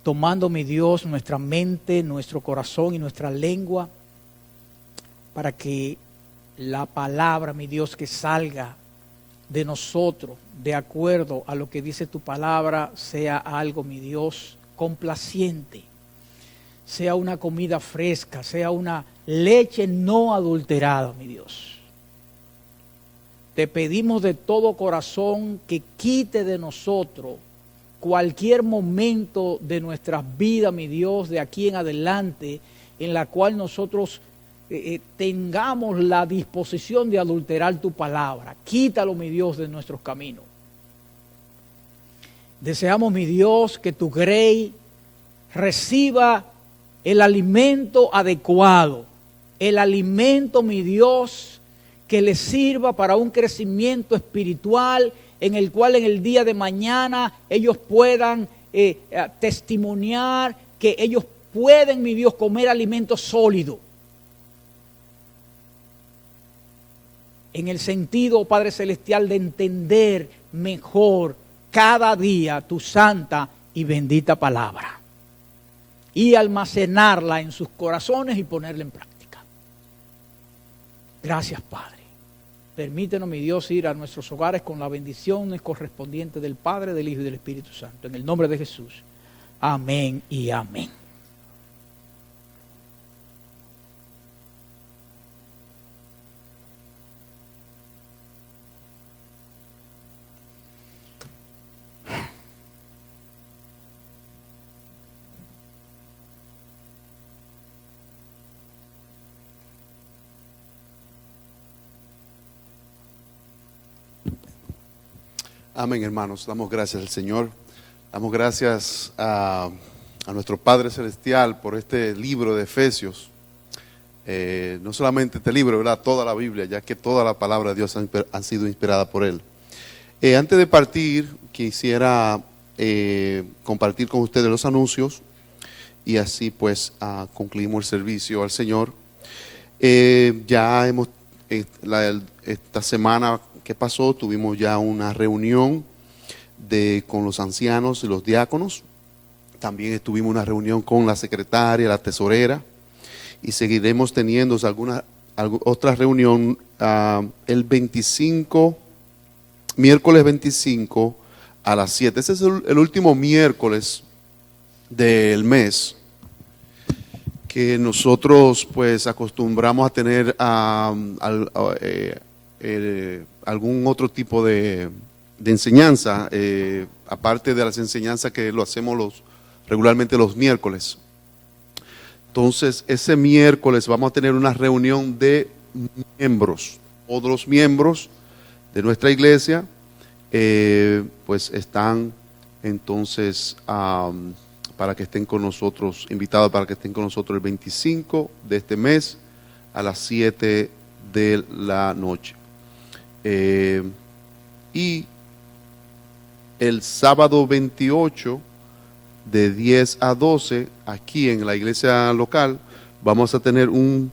tomando, mi Dios, nuestra mente, nuestro corazón y nuestra lengua para que la palabra, mi Dios, que salga de nosotros, de acuerdo a lo que dice tu palabra, sea algo, mi Dios, complaciente, sea una comida fresca, sea una leche no adulterada, mi Dios. Te pedimos de todo corazón que quite de nosotros cualquier momento de nuestras vidas, mi Dios, de aquí en adelante, en la cual nosotros tengamos la disposición de adulterar tu palabra. Quítalo, mi Dios, de nuestros caminos. Deseamos, mi Dios, que tu grey reciba el alimento adecuado, el alimento, mi Dios, que le sirva para un crecimiento espiritual, en el cual en el día de mañana ellos puedan testimoniar que ellos pueden, mi Dios, comer alimento sólido. En el sentido, Padre Celestial, de entender mejor cada día tu santa y bendita palabra. Y almacenarla en sus corazones y ponerla en práctica. Gracias, Padre. Permítenos, mi Dios, ir a nuestros hogares con las bendiciones correspondientes del Padre, del Hijo y del Espíritu Santo. En el nombre de Jesús. Amén y amén. Amén, hermanos. Damos gracias al Señor. Damos gracias a nuestro Padre Celestial por este libro de Efesios. No solamente este libro, ¿verdad? Toda la Biblia, ya que toda la palabra de Dios han sido inspirada por Él. Antes de partir, quisiera compartir con ustedes los anuncios y así pues concluimos el servicio al Señor. Ya hemos, esta semana que pasó, tuvimos ya una reunión con los ancianos y los diáconos. También estuvimos una reunión con la secretaria, la tesorera, y seguiremos teniendo otra reunión el 25, miércoles 25 a las 7. Ese es el último miércoles del mes que nosotros pues acostumbramos a tener algún otro tipo de enseñanza, aparte de las enseñanzas que lo hacemos regularmente los miércoles. Entonces, ese miércoles vamos a tener una reunión de miembros. Todos los miembros de nuestra iglesia, pues están entonces para que estén con nosotros, invitados para que estén con nosotros el 25 de este mes a las 7 de la noche. Y el sábado 28 de 10 a 12 aquí en la iglesia local vamos a tener un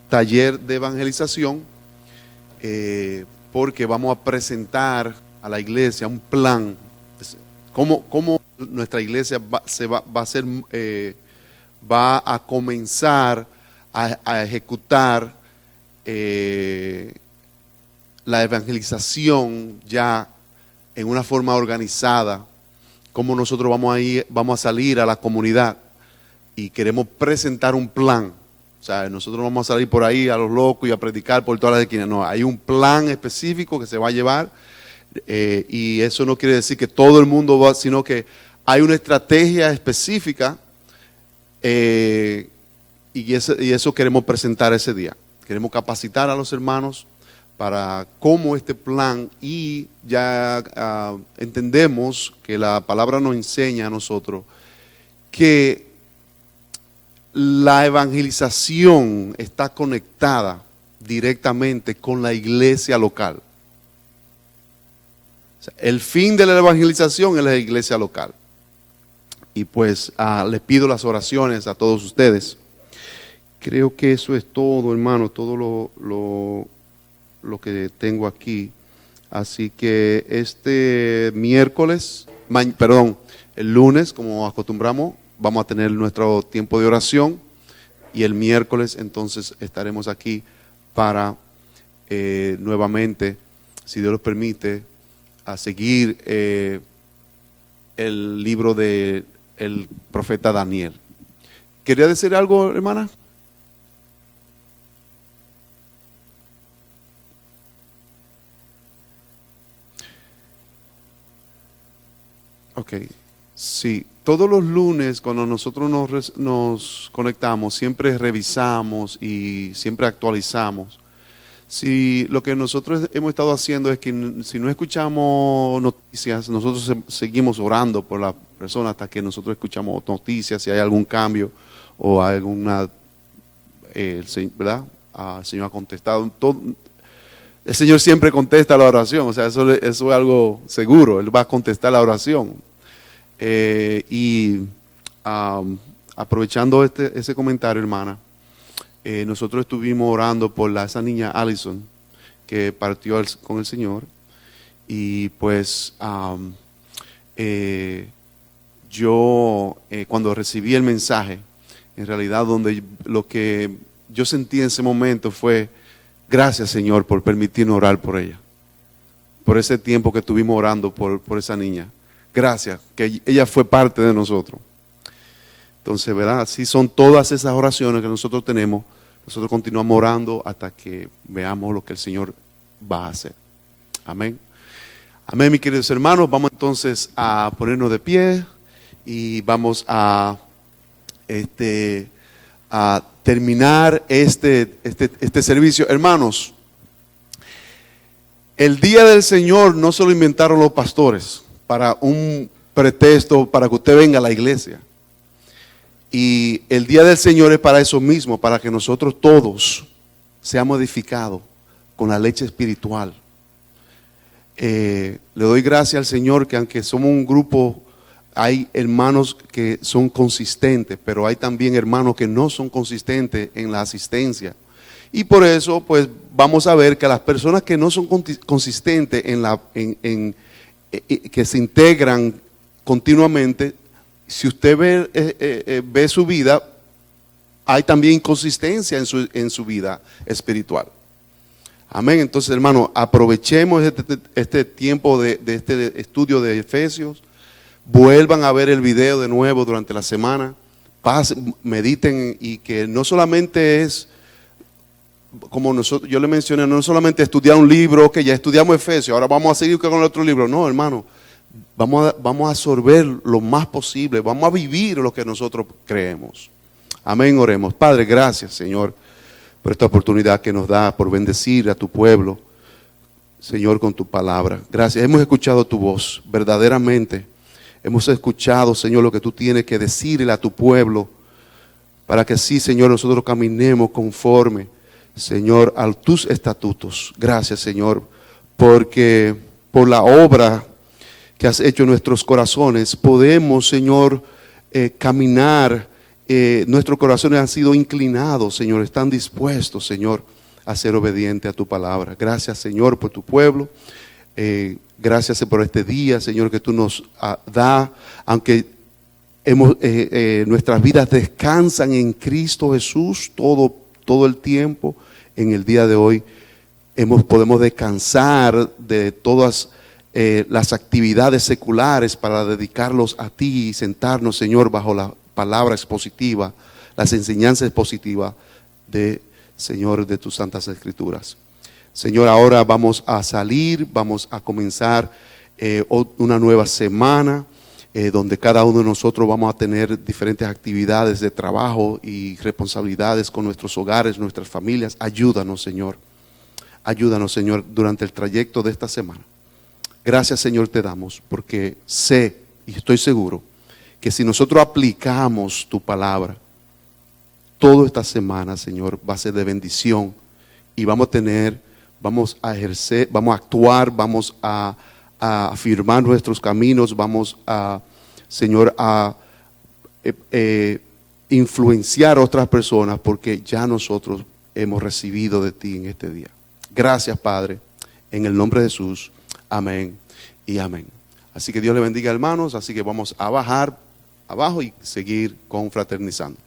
taller de evangelización porque vamos a presentar a la iglesia un plan, cómo nuestra iglesia va a comenzar a ejecutar la evangelización ya en una forma organizada, cómo nosotros vamos a salir a la comunidad y queremos presentar un plan. O sea, nosotros no vamos a salir por ahí a los locos y a predicar por todas las esquinas. No, hay un plan específico que se va a llevar Y eso no quiere decir que todo el mundo va, sino que hay una estrategia específica y eso queremos presentar ese día. Queremos capacitar a los hermanos para cómo este plan, y ya entendemos que la palabra nos enseña a nosotros que la evangelización está conectada directamente con la iglesia local. O sea, el fin de la evangelización es la iglesia local. Y pues les pido las oraciones a todos ustedes. Creo que eso es todo, hermano, todo lo que tengo aquí. Así que este miércoles, el lunes, como acostumbramos, vamos a tener nuestro tiempo de oración. Y el miércoles entonces estaremos aquí para nuevamente, si Dios nos permite, a seguir el libro del profeta Daniel. ¿Quería decir algo, hermana? Ok, sí, todos los lunes cuando nosotros nos conectamos, siempre revisamos y siempre actualizamos. Si lo que nosotros hemos estado haciendo es que si no escuchamos noticias, nosotros seguimos orando por la persona hasta que nosotros escuchamos noticias, si hay algún cambio o alguna, ¿verdad? El Señor ha contestado. El Señor siempre contesta la oración, o sea, eso es algo seguro, Él va a contestar la oración. Aprovechando ese comentario, hermana, nosotros estuvimos orando por esa niña Allison que partió con el Señor, y pues yo cuando recibí el mensaje, en realidad lo que yo sentí en ese momento fue: gracias, Señor, por permitirnos orar por ella, por ese tiempo que estuvimos orando por esa niña. Gracias, que ella fue parte de nosotros. Entonces, ¿verdad? Así son todas esas oraciones que nosotros tenemos. Nosotros continuamos orando hasta que veamos lo que el Señor va a hacer. Amén. Amén, mis queridos hermanos. Vamos entonces a ponernos de pie y vamos a terminar este servicio. Hermanos, el día del Señor no se lo inventaron los pastores para un pretexto para que usted venga a la iglesia. Y el día del Señor es para eso mismo, para que nosotros todos seamos edificados con la leche espiritual. Le doy gracias al Señor que aunque somos un grupo, hay hermanos que son consistentes, pero hay también hermanos que no son consistentes en la asistencia. Y por eso, pues, vamos a ver que las personas que no son consistentes que se integran continuamente, si usted ve su vida, hay también inconsistencia en su vida espiritual. Amén. Entonces, hermano, aprovechemos este tiempo de este estudio de Efesios. Vuelvan a ver el video de nuevo durante la semana. Mediten, y que no solamente es, como yo le mencioné, no solamente estudiar un libro, que ya estudiamos Efesios, ahora vamos a seguir con el otro libro. No, hermano. Vamos a absorber lo más posible, vamos a vivir lo que nosotros creemos. Amén, oremos. Padre, gracias, Señor, por esta oportunidad que nos da, por bendecir a tu pueblo, Señor, con tu palabra. Gracias, hemos escuchado tu voz, verdaderamente. Hemos escuchado, Señor, lo que tú tienes que decirle a tu pueblo, para que sí, Señor, nosotros caminemos conforme, Señor, a tus estatutos. Gracias, Señor, porque por la obra que has hecho en nuestros corazones, podemos, Señor, caminar. Nuestros corazones han sido inclinados, Señor, están dispuestos, Señor, a ser obedientes a tu palabra. Gracias, Señor, por tu pueblo. Gracias por este día, Señor, que tú nos das, aunque nuestras vidas descansan en Cristo Jesús todo el tiempo. En el día de hoy podemos descansar de todas las actividades seculares para dedicarlos a ti y sentarnos, Señor, bajo la palabra expositiva, las enseñanzas expositivas Señor, de tus santas escrituras. Señor, ahora vamos a salir, vamos a comenzar una nueva semana, donde cada uno de nosotros vamos a tener diferentes actividades de trabajo y responsabilidades con nuestros hogares, nuestras familias. Ayúdanos, Señor. Ayúdanos, Señor, durante el trayecto de esta semana. Gracias, Señor, te damos, porque sé y estoy seguro que si nosotros aplicamos tu palabra, toda esta semana, Señor, va a ser de bendición y vamos a ejercer, vamos a actuar, vamos a afirmar nuestros caminos, vamos a, Señor, a influenciar a otras personas, porque ya nosotros hemos recibido de ti en este día. Gracias, Padre, en el nombre de Jesús. Amén y amén. Así que Dios le bendiga, hermanos. Así que vamos a bajar abajo y seguir confraternizando.